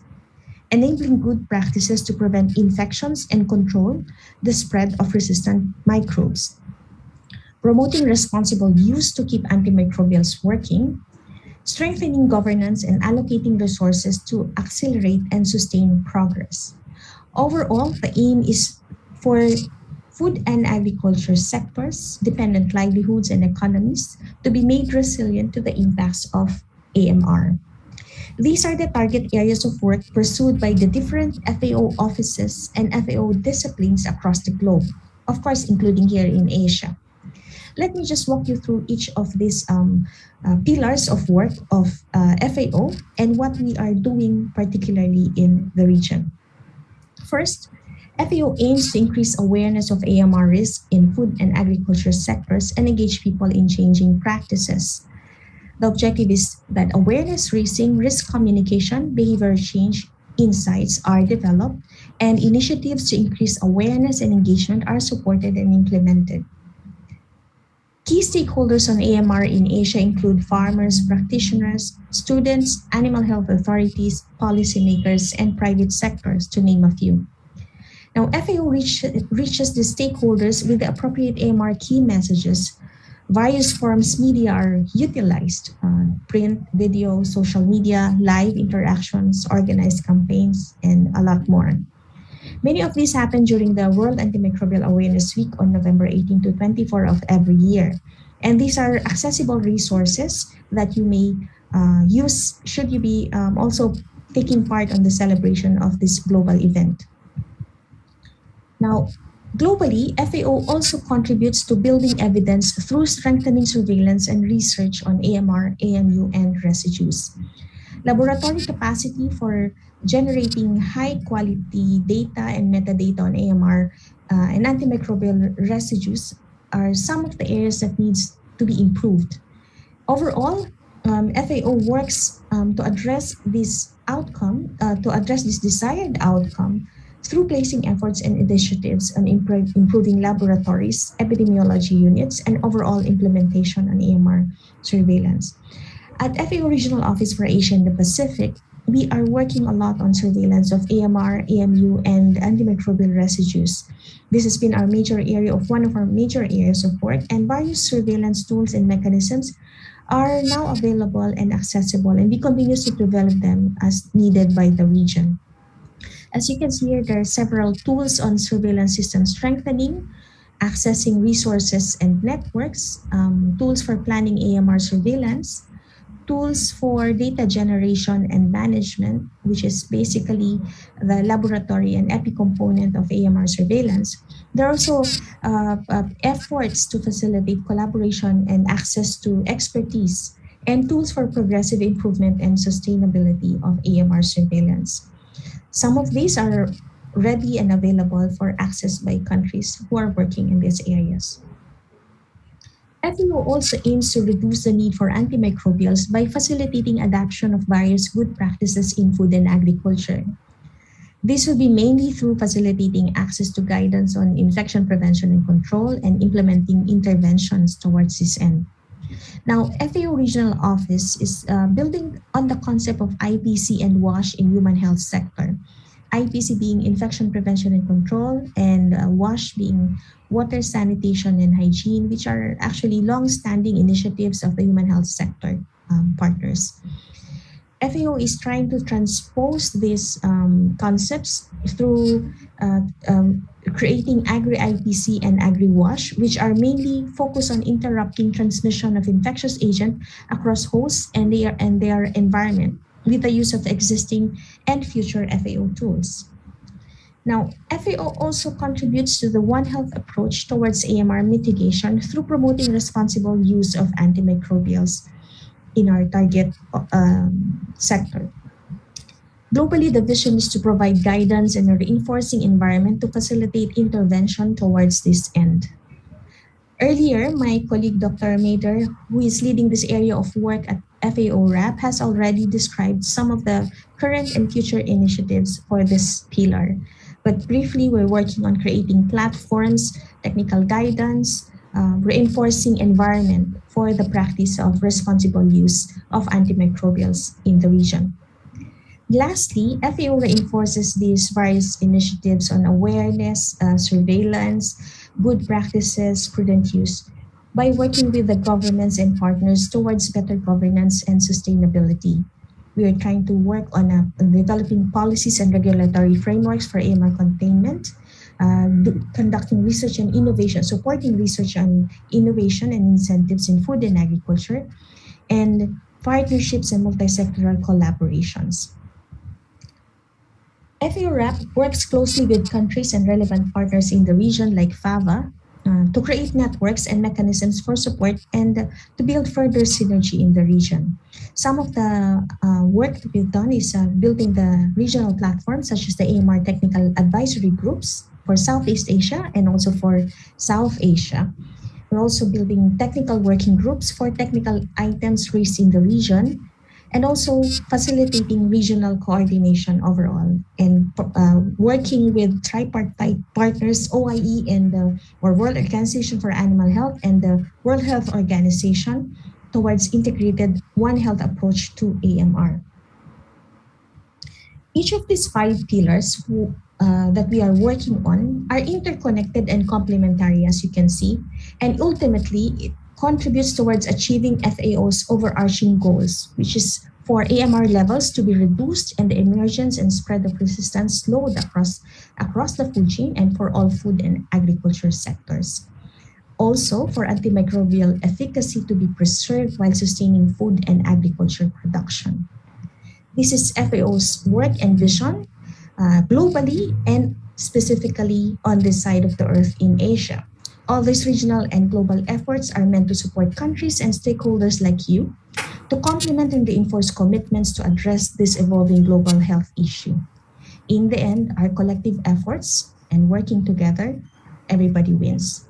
enabling good practices to prevent infections and control the spread of resistant microbes, promoting responsible use to keep antimicrobials working, strengthening governance and allocating resources to accelerate and sustain progress. Overall, the aim is for food and agriculture sectors, dependent livelihoods and economies to be made resilient to the impacts of AMR. These are the target areas of work pursued by the different FAO offices and FAO disciplines across the globe, of course, including here in Asia. Let me just walk you through each of these pillars of work of FAO and what we are doing particularly in the region. First, FAO aims to increase awareness of AMR risk in food and agriculture sectors and engage people in changing practices. The objective is that awareness raising, risk communication, behavior change insights are developed, and initiatives to increase awareness and engagement are supported and implemented. Key stakeholders on AMR in Asia include farmers, practitioners, students, animal health authorities, policymakers, and private sectors, to name a few. Now, FAO reaches the stakeholders with the appropriate AMR key messages. Various forms media are utilized, print, video, social media, live interactions, organized campaigns, and a lot more. Many of these happen during the World Antimicrobial Awareness Week on November 18 to 24 of every year. And these are accessible resources that you may use should you be also taking part on the celebration of this global event. Now, globally, FAO also contributes to building evidence through strengthening surveillance and research on AMR, AMU, and residues. Laboratory capacity for generating high-quality data and metadata on AMR and antimicrobial residues are some of the areas that needs to be improved. Overall, FAO works to address this outcome, to address this desired outcome through placing efforts and initiatives on improving laboratories, epidemiology units, and overall implementation on AMR surveillance. At FAO Regional Office for Asia and the Pacific, we are working a lot on surveillance of AMR, AMU, and antimicrobial residues. This has been one of our major areas of work, and various surveillance tools and mechanisms are now available and accessible, and we continue to develop them as needed by the region. As you can see here, there are several tools on surveillance system strengthening, accessing resources and networks, tools for planning AMR surveillance, tools for data generation and management, which is basically the laboratory and epi component of AMR surveillance. There are also efforts to facilitate collaboration and access to expertise, and tools for progressive improvement and sustainability of AMR surveillance. Some of these are ready and available for access by countries who are working in these areas. FAO also aims to reduce the need for antimicrobials by facilitating adoption of various good practices in food and agriculture. This will be mainly through facilitating access to guidance on infection prevention and control and implementing interventions towards this end. Now, FAO Regional Office is building on the concept of IPC and WASH in human health sector. IPC being infection prevention and control, and WASH being water, sanitation, and hygiene, which are actually long-standing initiatives of the human health sector partners. FAO is trying to transpose these concepts through creating Agri-IPC and Agri-WASH, which are mainly focused on interrupting transmission of infectious agent across hosts and their environment with the use of existing and future FAO tools. Now, FAO also contributes to the One Health approach towards AMR mitigation through promoting responsible use of antimicrobials in our target sector. Globally, the vision is to provide guidance and a reinforcing environment to facilitate intervention towards this end. Earlier, my colleague Dr. Mader, who is leading this area of work at FAO RAP, has already described some of the current and future initiatives for this pillar. But briefly, we're working on creating platforms, technical guidance, reinforcing environment for the practice of responsible use of antimicrobials in the region. Lastly, FAO reinforces these various initiatives on awareness, surveillance, good practices, prudent use by working with the governments and partners towards better governance and sustainability. We are trying to work on developing policies and regulatory frameworks for AMR containment, conducting research and innovation, supporting research and innovation and incentives in food and agriculture, and partnerships and multi-sectoral collaborations. FAO RAP works closely with countries and relevant partners in the region like FAVA to create networks and mechanisms for support and to build further synergy in the region. Some of the work that we've done is building the regional platforms such as the AMR technical advisory groups for Southeast Asia and also for South Asia. We're also building technical working groups for technical items raised in the region, and also facilitating regional coordination overall, and working with tripartite partners, OIE and the World Organization for Animal Health and the World Health Organization towards integrated One Health approach to AMR. Each of these 5 pillars that we are working on are interconnected and complementary, as you can see, and ultimately it contributes towards achieving FAO's overarching goals, which is for AMR levels to be reduced and the emergence and spread of resistance slowed across the food chain and for all food and agriculture sectors. Also, for antimicrobial efficacy to be preserved while sustaining food and agriculture production. This is FAO's work and vision globally and specifically on this side of the earth in Asia. All these regional and global efforts are meant to support countries and stakeholders like you to complement and reinforce commitments to address this evolving global health issue. In the end, our collective efforts and working together, everybody wins.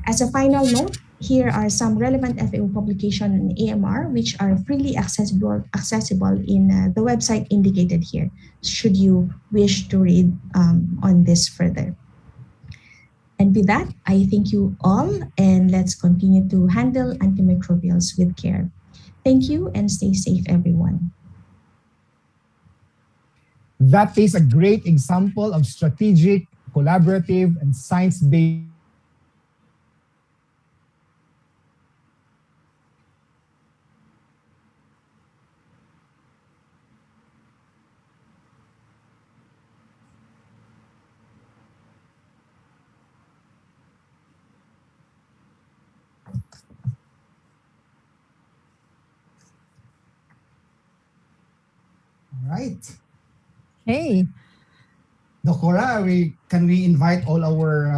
As a final note, here are some relevant FAO publications in AMR which are freely accessible in the website indicated here, should you wish to read on this further. And with that, I thank you all, and let's continue to handle antimicrobials with care. Thank you and stay safe, everyone. That is a great example of strategic, collaborative, and science-based right. Hey. Dokora, can we invite all our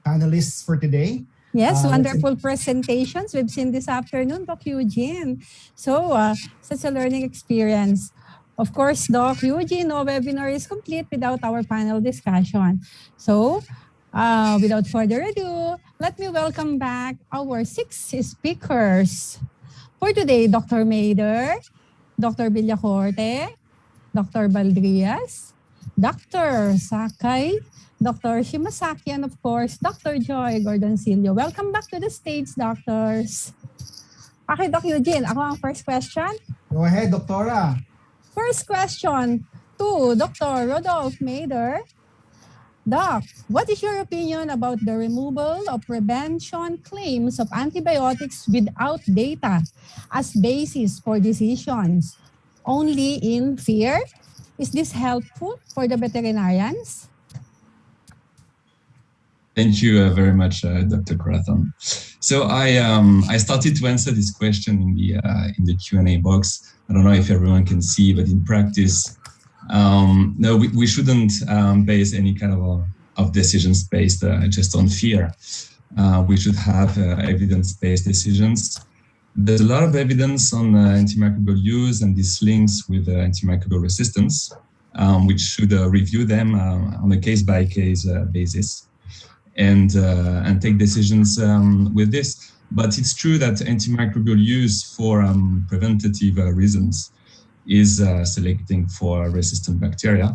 panelists for today? Yes, wonderful presentations we've seen this afternoon, Doc Eugene. So, such a learning experience. Of course, Doc Eugene, no webinar is complete without our panel discussion. So, without further ado, let me welcome back our 6 speakers. For today, Dr. Mader, Dr. Villacorte, Dr. Baldrias, Dr. Sakay, Dr. Shimasaki, and of course, Dr. Joy Gordoncillo. Welcome back to the stage, doctors. Okay, Doc Eugene, ako ang first question. Go ahead, Doctora. First question to Dr. Rodolphe Mader. Doc, what is your opinion about the removal of prevention claims of antibiotics without data as basis for decisions? Only in fear? Is this helpful for the veterinarians? Thank you very much, Dr. Corathon. So I started to answer this question in the Q&A box. I don't know if everyone can see, but in practice, no, we shouldn't base any kind of decisions based just on fear. We should have evidence-based decisions. There's a lot of evidence on antimicrobial use and these links with antimicrobial resistance, which should review them on a case-by-case basis and take decisions with this. But it's true that antimicrobial use for preventative reasons is selecting for resistant bacteria,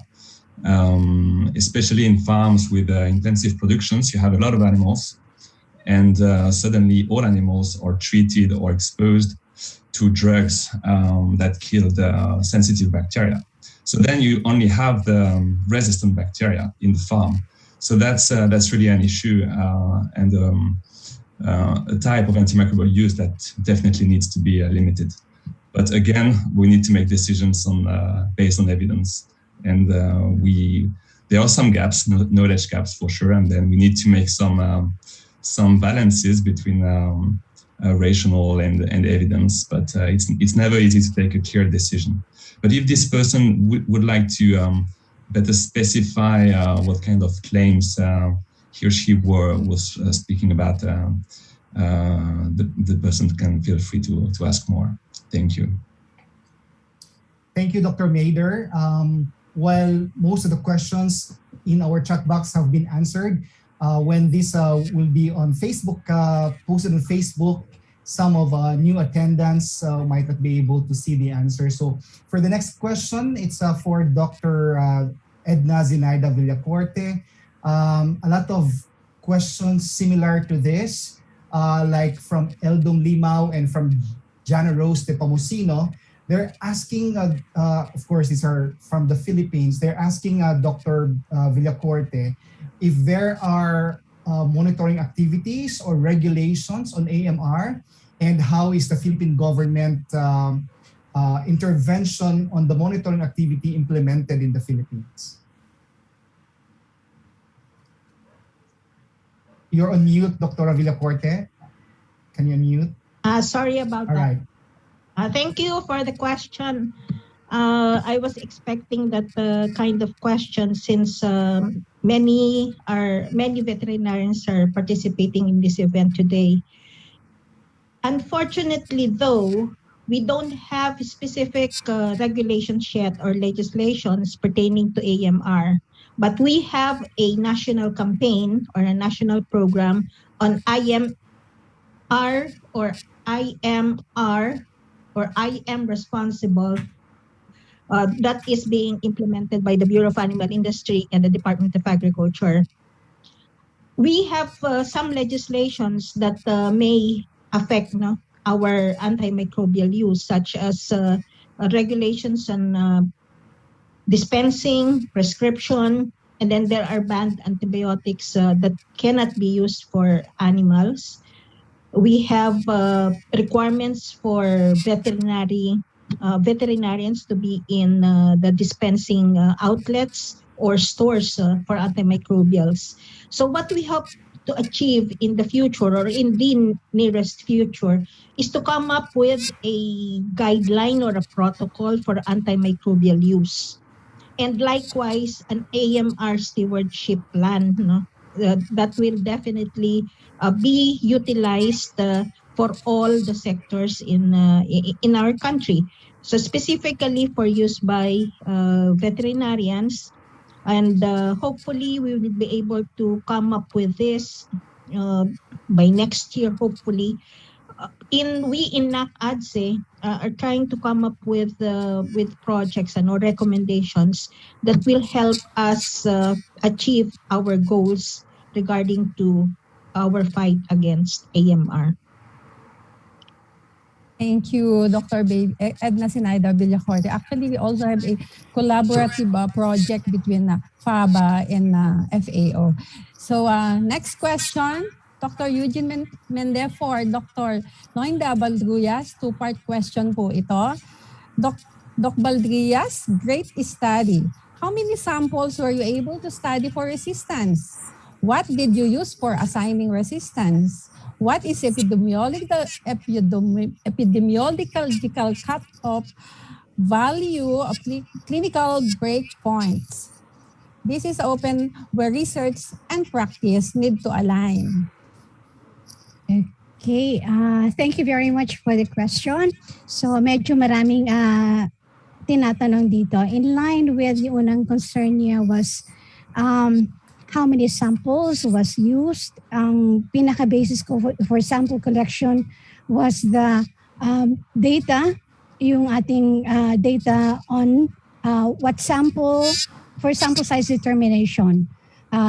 especially in farms with intensive productions. You have a lot of animals, and suddenly all animals are treated or exposed to drugs that kill the sensitive bacteria. So then you only have the resistant bacteria in the farm. So that's really an issue and a type of antimicrobial use that definitely needs to be limited. But again, we need to make decisions based on evidence. And there are some gaps, knowledge gaps for sure, and then we need to make some balances between rational and evidence, but it's never easy to take a clear decision. But if this person would like to better specify what kind of claims he or she was speaking about, the person can feel free to ask more. Thank you. Thank you, Dr. Mader. Well, most of the questions in our chat box have been answered. When this will be on Facebook, posted on Facebook, some of new attendants might not be able to see the answer. So for the next question, it's for Dr. Edna Zinaida Villacorte. A lot of questions similar to this, like from Eldom Limao and from Jana Rose de Pamusino. They're asking, of course, these are from the Philippines. They're asking Dr. Villacorte if there are monitoring activities or regulations on AMR, and how is the Philippine government intervention on the monitoring activity implemented in the Philippines. You're on mute, Dr. Villacorte. Can you unmute? Sorry about All that. right. Thank you for the question. I was expecting that kind of question since many veterinarians are participating in this event today. Unfortunately, though, we don't have specific regulations yet or legislations pertaining to AMR, but we have a national campaign or a national program on IMR or IMR or I am responsible that is being implemented by the Bureau of Animal Industry and the Department of Agriculture. We have some legislations that may affect our antimicrobial use, such as regulations on dispensing, prescription, and then there are banned antibiotics that cannot be used for animals. We have requirements for veterinarians to be in the dispensing outlets or stores for antimicrobials. So what we hope to achieve in the future or in the nearest future is to come up with a guideline or a protocol for antimicrobial use. And likewise, an AMR stewardship plan that will definitely be utilized for all the sectors in our country. So specifically for use by veterinarians, and hopefully we will be able to come up with this by next year, hopefully. We in NAC-ADSE are trying to come up with projects and recommendations that will help us achieve our goals regarding to our fight against AMR. Thank you, Dr. Edna Sinaida Villacorte. Actually, we also have a collaborative project between FABA and FAO. So next question, Dr. Eugene Mende for Dr. Loinda Baldrias. Two-part question po ito. Doc Baldrias, great study. How many samples were you able to study for resistance? What did you use for assigning resistance? What is epidemiological cutoff value of clinical breakpoints? This is open where research and practice need to align. Okay, thank you very much for the question. So medyo maraming tinatanong dito. In line with the unang concern niya was how many samples was used. Ang pinaka-basis ko for sample collection was the data, yung ating data on what sample, for sample size determination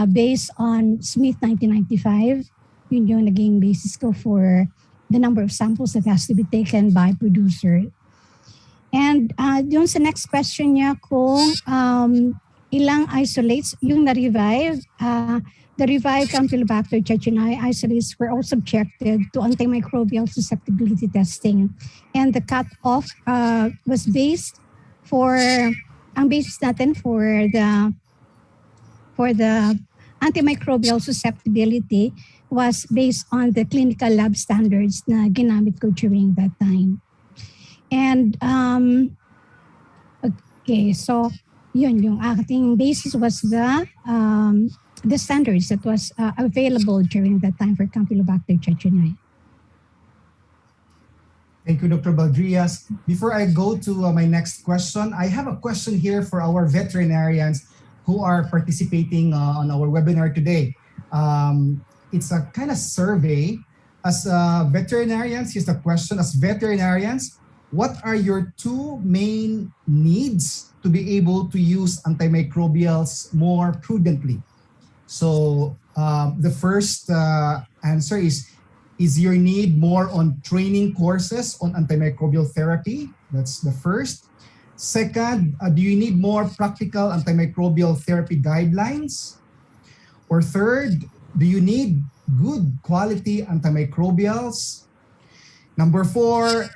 based on Smith 1995. Yun yung naging basis ko for the number of samples that has to be taken by producer. And yung sa next question niya kung ilang isolates yung na-revive. The revived Campylobacter jejuni isolates were also subjected to antimicrobial susceptibility testing. And the cutoff was based for, ang basis natin for the antimicrobial susceptibility was based on the clinical lab standards na ginamit ko during that time. And, okay, so, yun, yung ating basis was the standards that was available during that time for Campylobacter jejuni. Thank you, Dr. Baldrias. Before I go to my next question, I have a question here for our veterinarians who are participating on our webinar today. It's a kind of survey. As veterinarians, here's the question. As veterinarians, what are your two main needs to be able to use antimicrobials more prudently? So the first answer is Is your need more on training courses on antimicrobial therapy? That's the first. Second, do you need more practical antimicrobial therapy guidelines? Or third, do you need good quality antimicrobials? Number 4,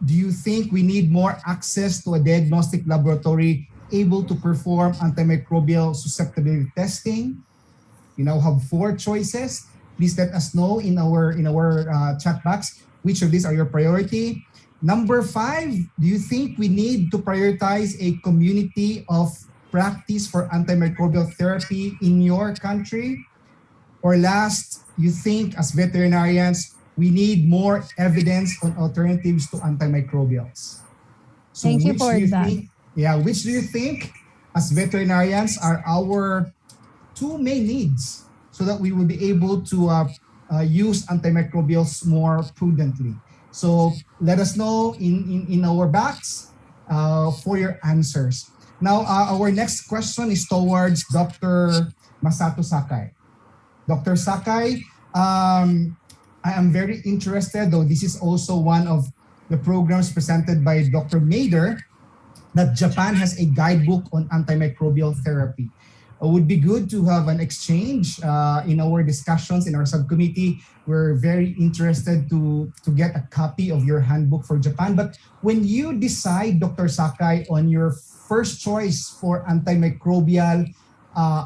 do you think we need more access to a diagnostic laboratory able to perform antimicrobial susceptibility testing? You now have 4 choices. Please let us know in our chat box which of these are your priority. Number 5, do you think we need to prioritize a community of practice for antimicrobial therapy in your country? Or last, you think as veterinarians, we need more evidence on alternatives to antimicrobials? So Thank you for that. Which do you think as veterinarians are our 2 main needs so that we will be able to use antimicrobials more prudently? So let us know in our box for your answers. Now, our next question is towards Dr. Masato Sakai. Dr. Sakai, I am very interested, though this is also one of the programs presented by Dr. Mader, that Japan has a guidebook on antimicrobial therapy. It would be good to have an exchange in our discussions in our subcommittee. We're very interested to get a copy of your handbook for Japan. But when you decide, Dr. Sakai, on your first choice for antimicrobial,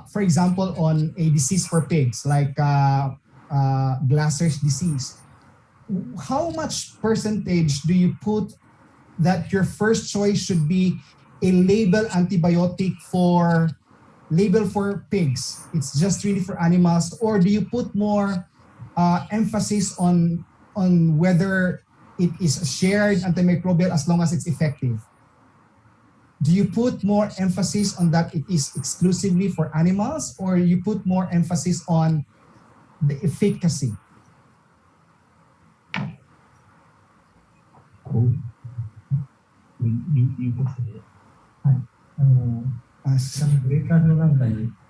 for example, on a disease for pigs like Glasser's disease, how much percentage do you put that your first choice should be a label antibiotic for pigs? It's just really for animals, or do you put more emphasis on whether it is a shared antimicrobial as long as it's effective? Do you put more emphasis on that it is exclusively for animals, or you put more emphasis on the efficacy?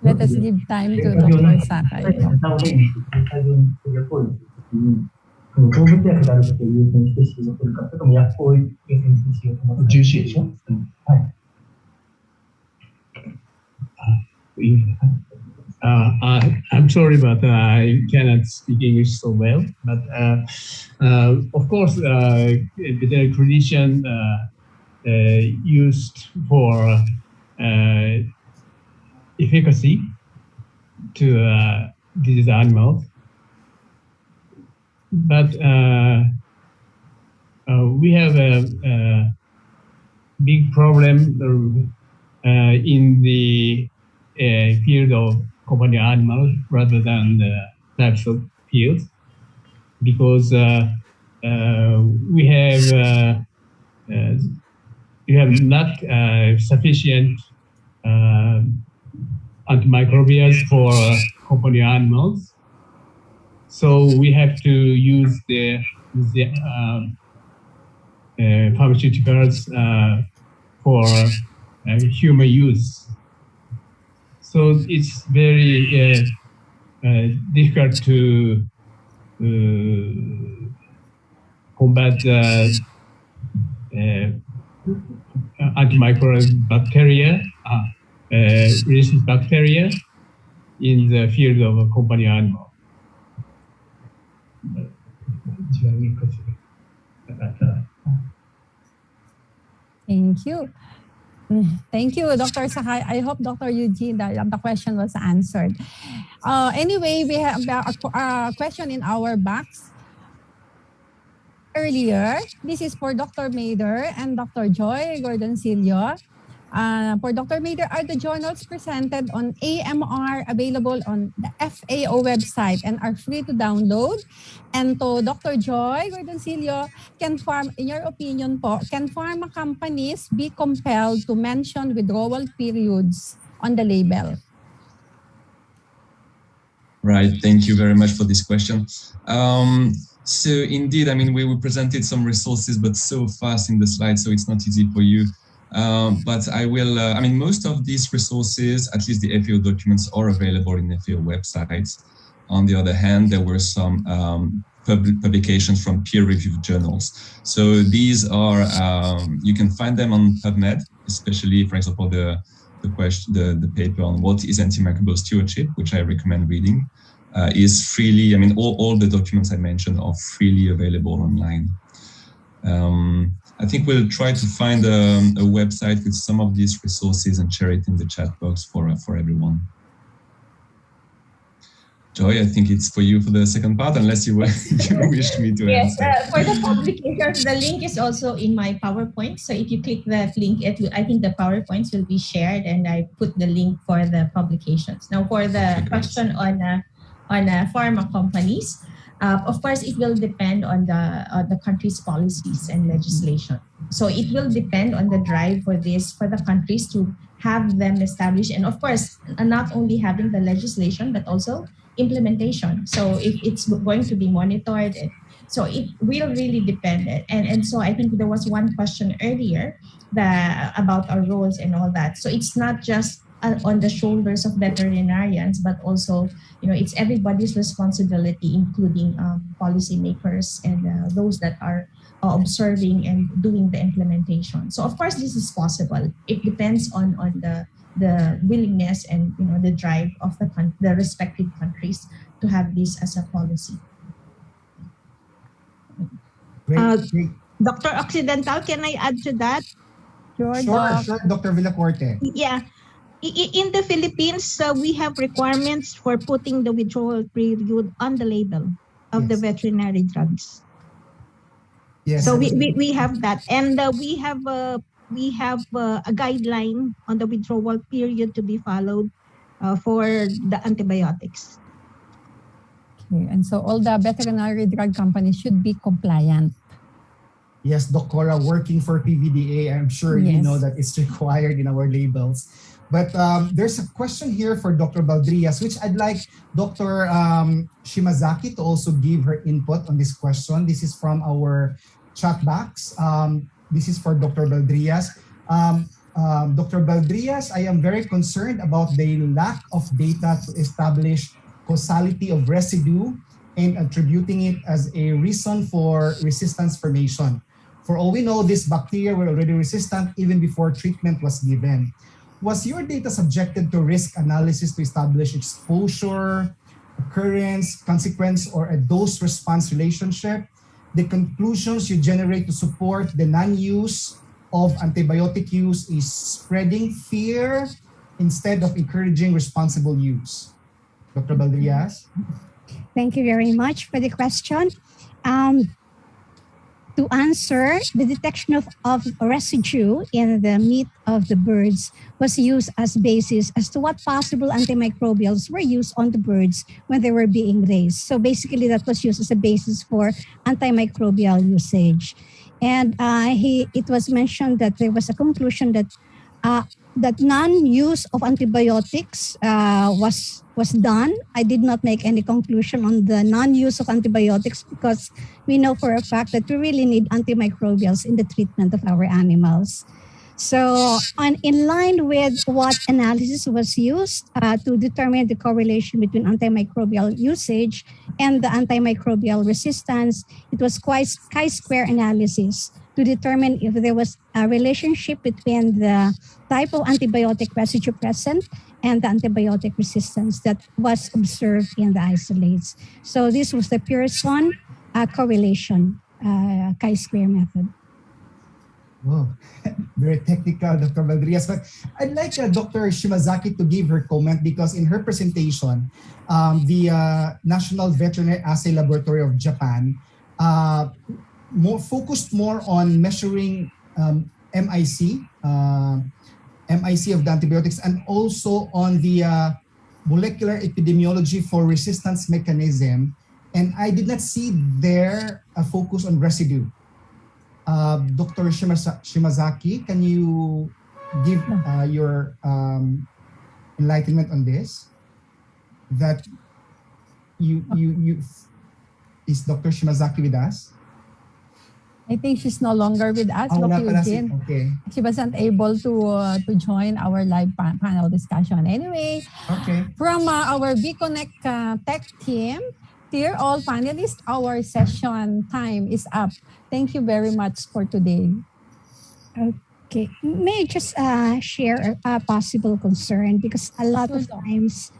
Let us give time to Dr. Sakai. 動物薬であることを優先して使用するか、それとも薬効を優先して使用するか。重視でしょ。はい。I'm sorry, but I cannot speak English so well. But of course, veterinary clinician used for efficacy to these animals. But we have a big problem in the field of companion animals rather than the livestock field, because we have not sufficient antimicrobials for companion animals. So we have to use the pharmaceuticals for human use. So it's very difficult to combat antimicrobial bacteria, resistant bacteria in the field of companion animal. Thank you. Thank you, Dr. Sakai. I hope, Dr. Eugene, that the question was answered. Anyway, we have a question in our box earlier. This is for Dr. Mader and Dr. Joy Gordoncillo. For Dr. Mader, are the journals presented on AMR available on the FAO website and are free to download? And to Dr. Joy Gordoncillo, in your opinion po, can pharma companies be compelled to mention withdrawal periods on the label? Right, thank you very much for this question. So indeed, I mean, we presented some resources, but so fast in the slide, so it's not easy for you. But I will, I mean, most of these resources, at least the FAO documents, are available in FAO websites. On the other hand, there were some publications from peer-reviewed journals. So these are, you can find them on PubMed, especially, for example, the paper on what is antimicrobial stewardship, which I recommend reading, is freely, I mean, all the documents I mentioned are freely available online. I think we'll try to find a website with some of these resources and share it in the chat box for everyone. Joy, I think it's for you for the second part, unless you wish me to answer. Yes, for the publications, the link is also in my PowerPoint. So if you click that link, I think the PowerPoints will be shared, and I put the link for the publications. Now, for the question on pharma companies, of course, it will depend on the country's policies and legislation. So it will depend on the drive for the countries to have them established, and of course, not only having the legislation but also implementation. So if it's going to be monitored, so it will really depend. And so I think there was one question earlier about our roles and all that. So it's not just on the shoulders of veterinarians, but also, it's everybody's responsibility, including policymakers and those that are observing and doing the implementation. So of course, this is possible. It depends on the willingness and the drive of the respective countries to have this as a policy. Dr. Occidental, can I add to that? Sure, Dr. Villacorte. Yeah. In the Philippines, we have requirements for putting the withdrawal period on the label of the veterinary drugs. Yes. So we have that, and we have a guideline on the withdrawal period to be followed for the antibiotics. Okay, and so all the veterinary drug companies should be compliant. Yes, Doc Cora, working for PVDA, I'm sure you know that it's required in our labels. But there's a question here for Dr. Baldrias, which I'd like Dr. Shimazaki to also give her input on this question. This is from our chat box. This is for Dr. Baldrias. Dr. Baldrias, I am very concerned about the lack of data to establish causality of residue and attributing it as a reason for resistance formation. For all we know, these bacteria were already resistant even before treatment was given. Was your data subjected to risk analysis to establish exposure, occurrence, consequence, or a dose-response relationship? The conclusions you generate to support the non-use of antibiotic use is spreading fear instead of encouraging responsible use. Dr. Baldrias? Thank you very much for the question. To answer, the detection of residue in the meat of the birds was used as basis as to what possible antimicrobials were used on the birds when they were being raised. So basically that was used as a basis for antimicrobial usage. And it was mentioned that there was a conclusion that that non-use of antibiotics was done. I did not make any conclusion on the non-use of antibiotics because we know for a fact that we really need antimicrobials in the treatment of our animals. So in line with what analysis was used to determine the correlation between antimicrobial usage and the antimicrobial resistance, it was chi-square analysis to determine if there was a relationship between the type of antibiotic residue present and the antibiotic resistance that was observed in the isolates. So this was the Pearson correlation chi-square method. Wow, very technical, Dr. Baldrias. But I'd like Dr. Shimazaki to give her comment because in her presentation, the National Veterinary Assay Laboratory of Japan focused more on measuring MIC of the antibiotics and also on the molecular epidemiology for resistance mechanism. And I did not see there a focus on residue. Dr. Shimazaki, can you give your enlightenment on this? That you is Dr. Shimazaki with us? I think she's no longer with us. Okay. She wasn't able to join our live panel discussion. Anyway, from our VConnect tech team, Dear all panelists, our session time is up. Thank you very much for today. Okay, may I just share a possible concern, because a lot of times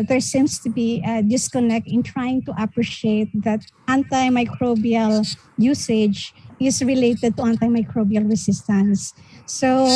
there seems to be a disconnect in trying to appreciate that antimicrobial usage is related to antimicrobial resistance. So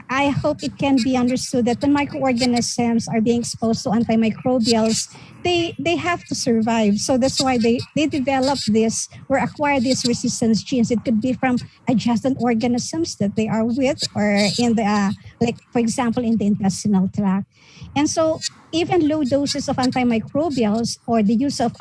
I hope it can be understood that when microorganisms are being exposed to antimicrobials, they have to survive. So that's why they develop this or acquire these resistance genes. It could be from adjacent organisms that they are with, or in the, like for example, in the intestinal tract. And so even low doses of antimicrobials or the use of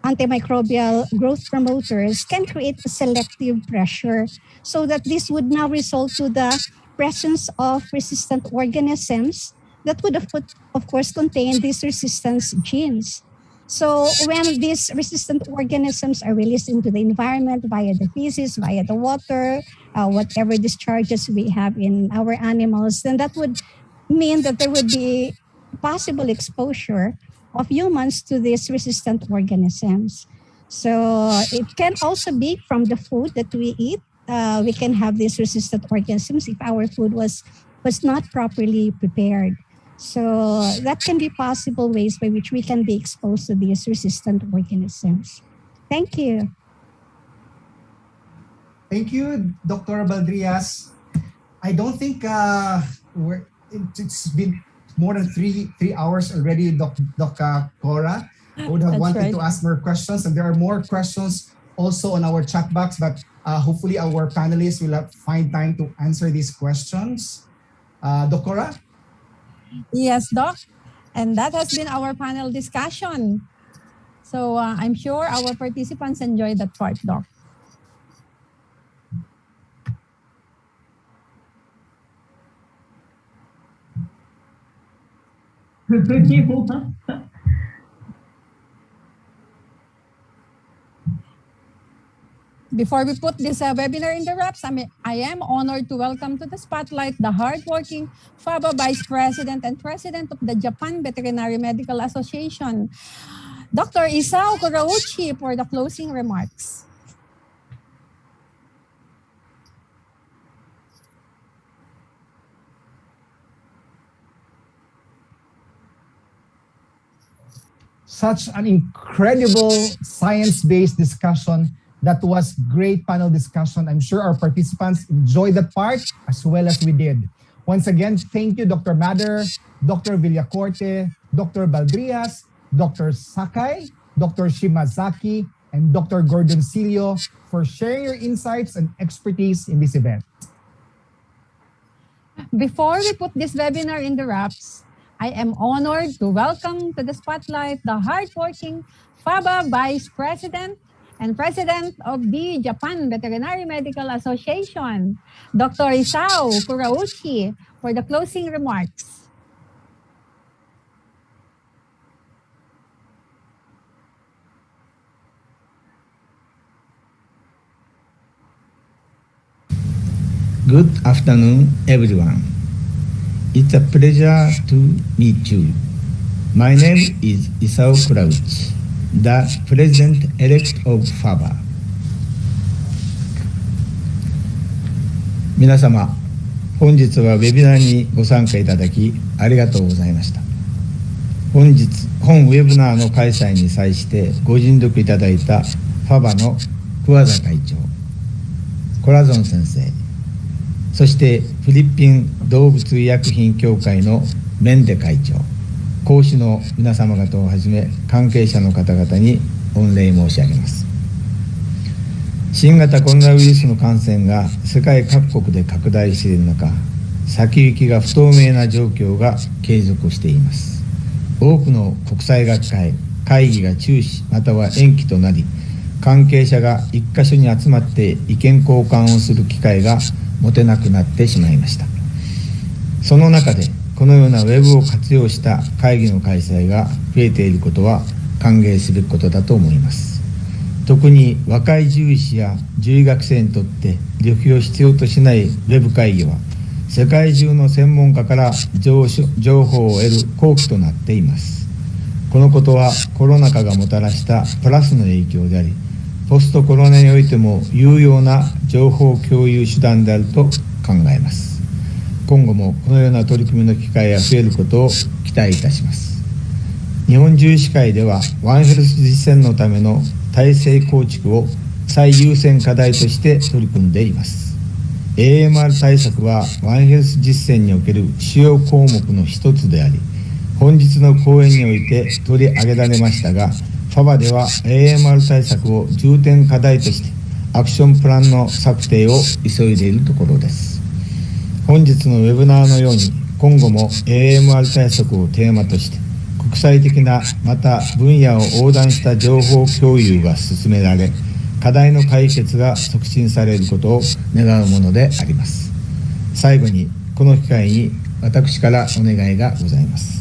antimicrobial growth promoters can create a selective pressure, so that this would now result to the presence of resistant organisms that would of course contain these resistance genes. So when these resistant organisms are released into the environment via the feces, via the water, whatever discharges we have in our animals, then that would mean that there would be possible exposure of humans to these resistant organisms. So it can also be from the food that we eat. We can have these resistant organisms if our food was not properly prepared. So that can be possible ways by which we can be exposed to these resistant organisms. Thank you. Thank you, Dr. Baldrias. I don't think it's been more than three hours already, Dr. Cora. I would have wanted to ask more questions, and there are more questions also on our chat box, but hopefully our panelists will find time to answer these questions. Cora? Yes, Doc. And that has been our panel discussion. So I'm sure our participants enjoyed that part, Doc. Before we put this webinar in the wraps, I am honored to welcome to the spotlight the hardworking FABA Vice President and President of the Japan Veterinary Medical Association, Dr. Isao Kurauchi, for the closing remarks. Such an incredible science-based discussion. That was great panel discussion. I'm sure our participants enjoyed that part as well as we did. Once again, thank you, Dr. Mader, Dr. Villacorte, Dr. Baldrias, Dr. Sakai, Dr. Shimazaki, and Dr. Gordoncillo for sharing your insights and expertise in this event. Before we put this webinar in the wraps, I am honored to welcome to the spotlight the hardworking FABA Vice President and President of the Japan Veterinary Medical Association, Dr. Isao Kurauchi, for the closing remarks. Good afternoon, everyone. It's a pleasure to meet you. My name is Isao Kurauchi, the President-elect of FABA. 皆様、本日はウェビナーにご参加いただきありがとうございました。本ウェブナーの開催に際してご尽力いただいたFABAの桑田会長、コラゾン先生、そしてフィリピン動物医薬品協会のメンデ会長、講師の皆様方をはじめ関係者の方々に御礼申し上げます。新型コロナウイルスの感染が世界各国で拡大している中、先行きが不透明な状況が継続しています。多くの国際学会議が中止または延期となり、関係者が一箇所に集まって意見交換をする機会が持てなくなってしまいました。その中でこのようなウェブを活用した会議の開催が増えていることは歓迎すべきことだと思います。特に若い獣医師や獣医学生にとって旅費を必要としないウェブ会議は世界中の専門家から情報を得る好機となっています。このことはコロナ禍がもたらしたプラスの影響であり、ポストコロナにおいても有用な情報共有手段であると考えます。今後もこのような取り組みの機会が増えることを期待いたします。日本獣医師会ではワンヘルス実践のための体制構築を最優先課題として取り組んでいます。AMR 対策はワンヘルス実践における主要項目の一つであり、本日の講演において取り上げられましたが、FABA では AMR 対策を重点課題としてアクションプランの策定を急いでいるところです。本日のウェブナーのように今後も AMR 対策をテーマとして国際的なまた分野を横断した情報共有が進められ、課題の解決が促進されることを願うものであります。最後にこの機会に私からお願いがございます。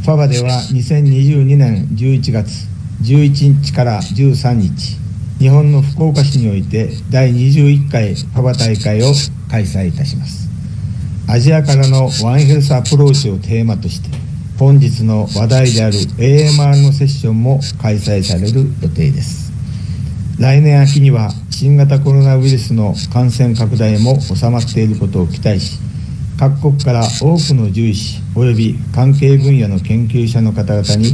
FABA では2022年11月11日から13日、日本の福岡市において第21回FABA大会を開催いたします。アジアからのワンヘルスアプローチをテーマとして、本日の話題である AMR のセッションも開催される予定です。来年秋には新型コロナウイルスの感染拡大も収まっていることを期待し、各国から多くの獣医師及び関係分野の研究者の方々に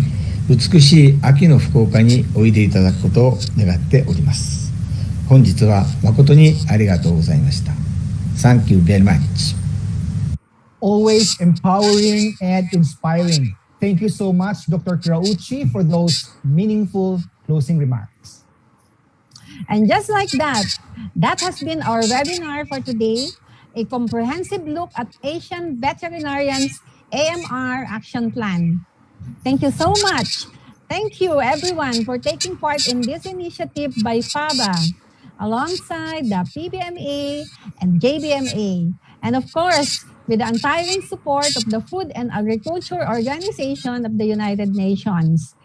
美しい秋の福岡においでいただくことを願っております。本日は誠にありがとうございました。Thank you very much. Always empowering and inspiring. Thank you so much, Dr. Kirauchi, for those meaningful closing remarks. And just like that, that has been our webinar for today, a comprehensive look at Asian veterinarians' AMR Action Plan. Thank you so much. Thank you, everyone, for taking part in this initiative by FABA, alongside the PBMA and JBMA, and of course, with the untiring support of the Food and Agriculture Organization of the United Nations.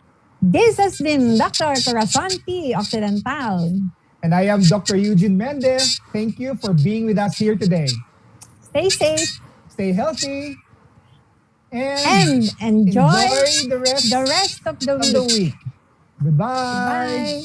This has been Dr. Corazon T. Occidental. And I am Dr. Eugene Mendez. Thank you for being with us here today. Stay safe. Stay healthy. And enjoy the rest of the week. Goodbye. Bye.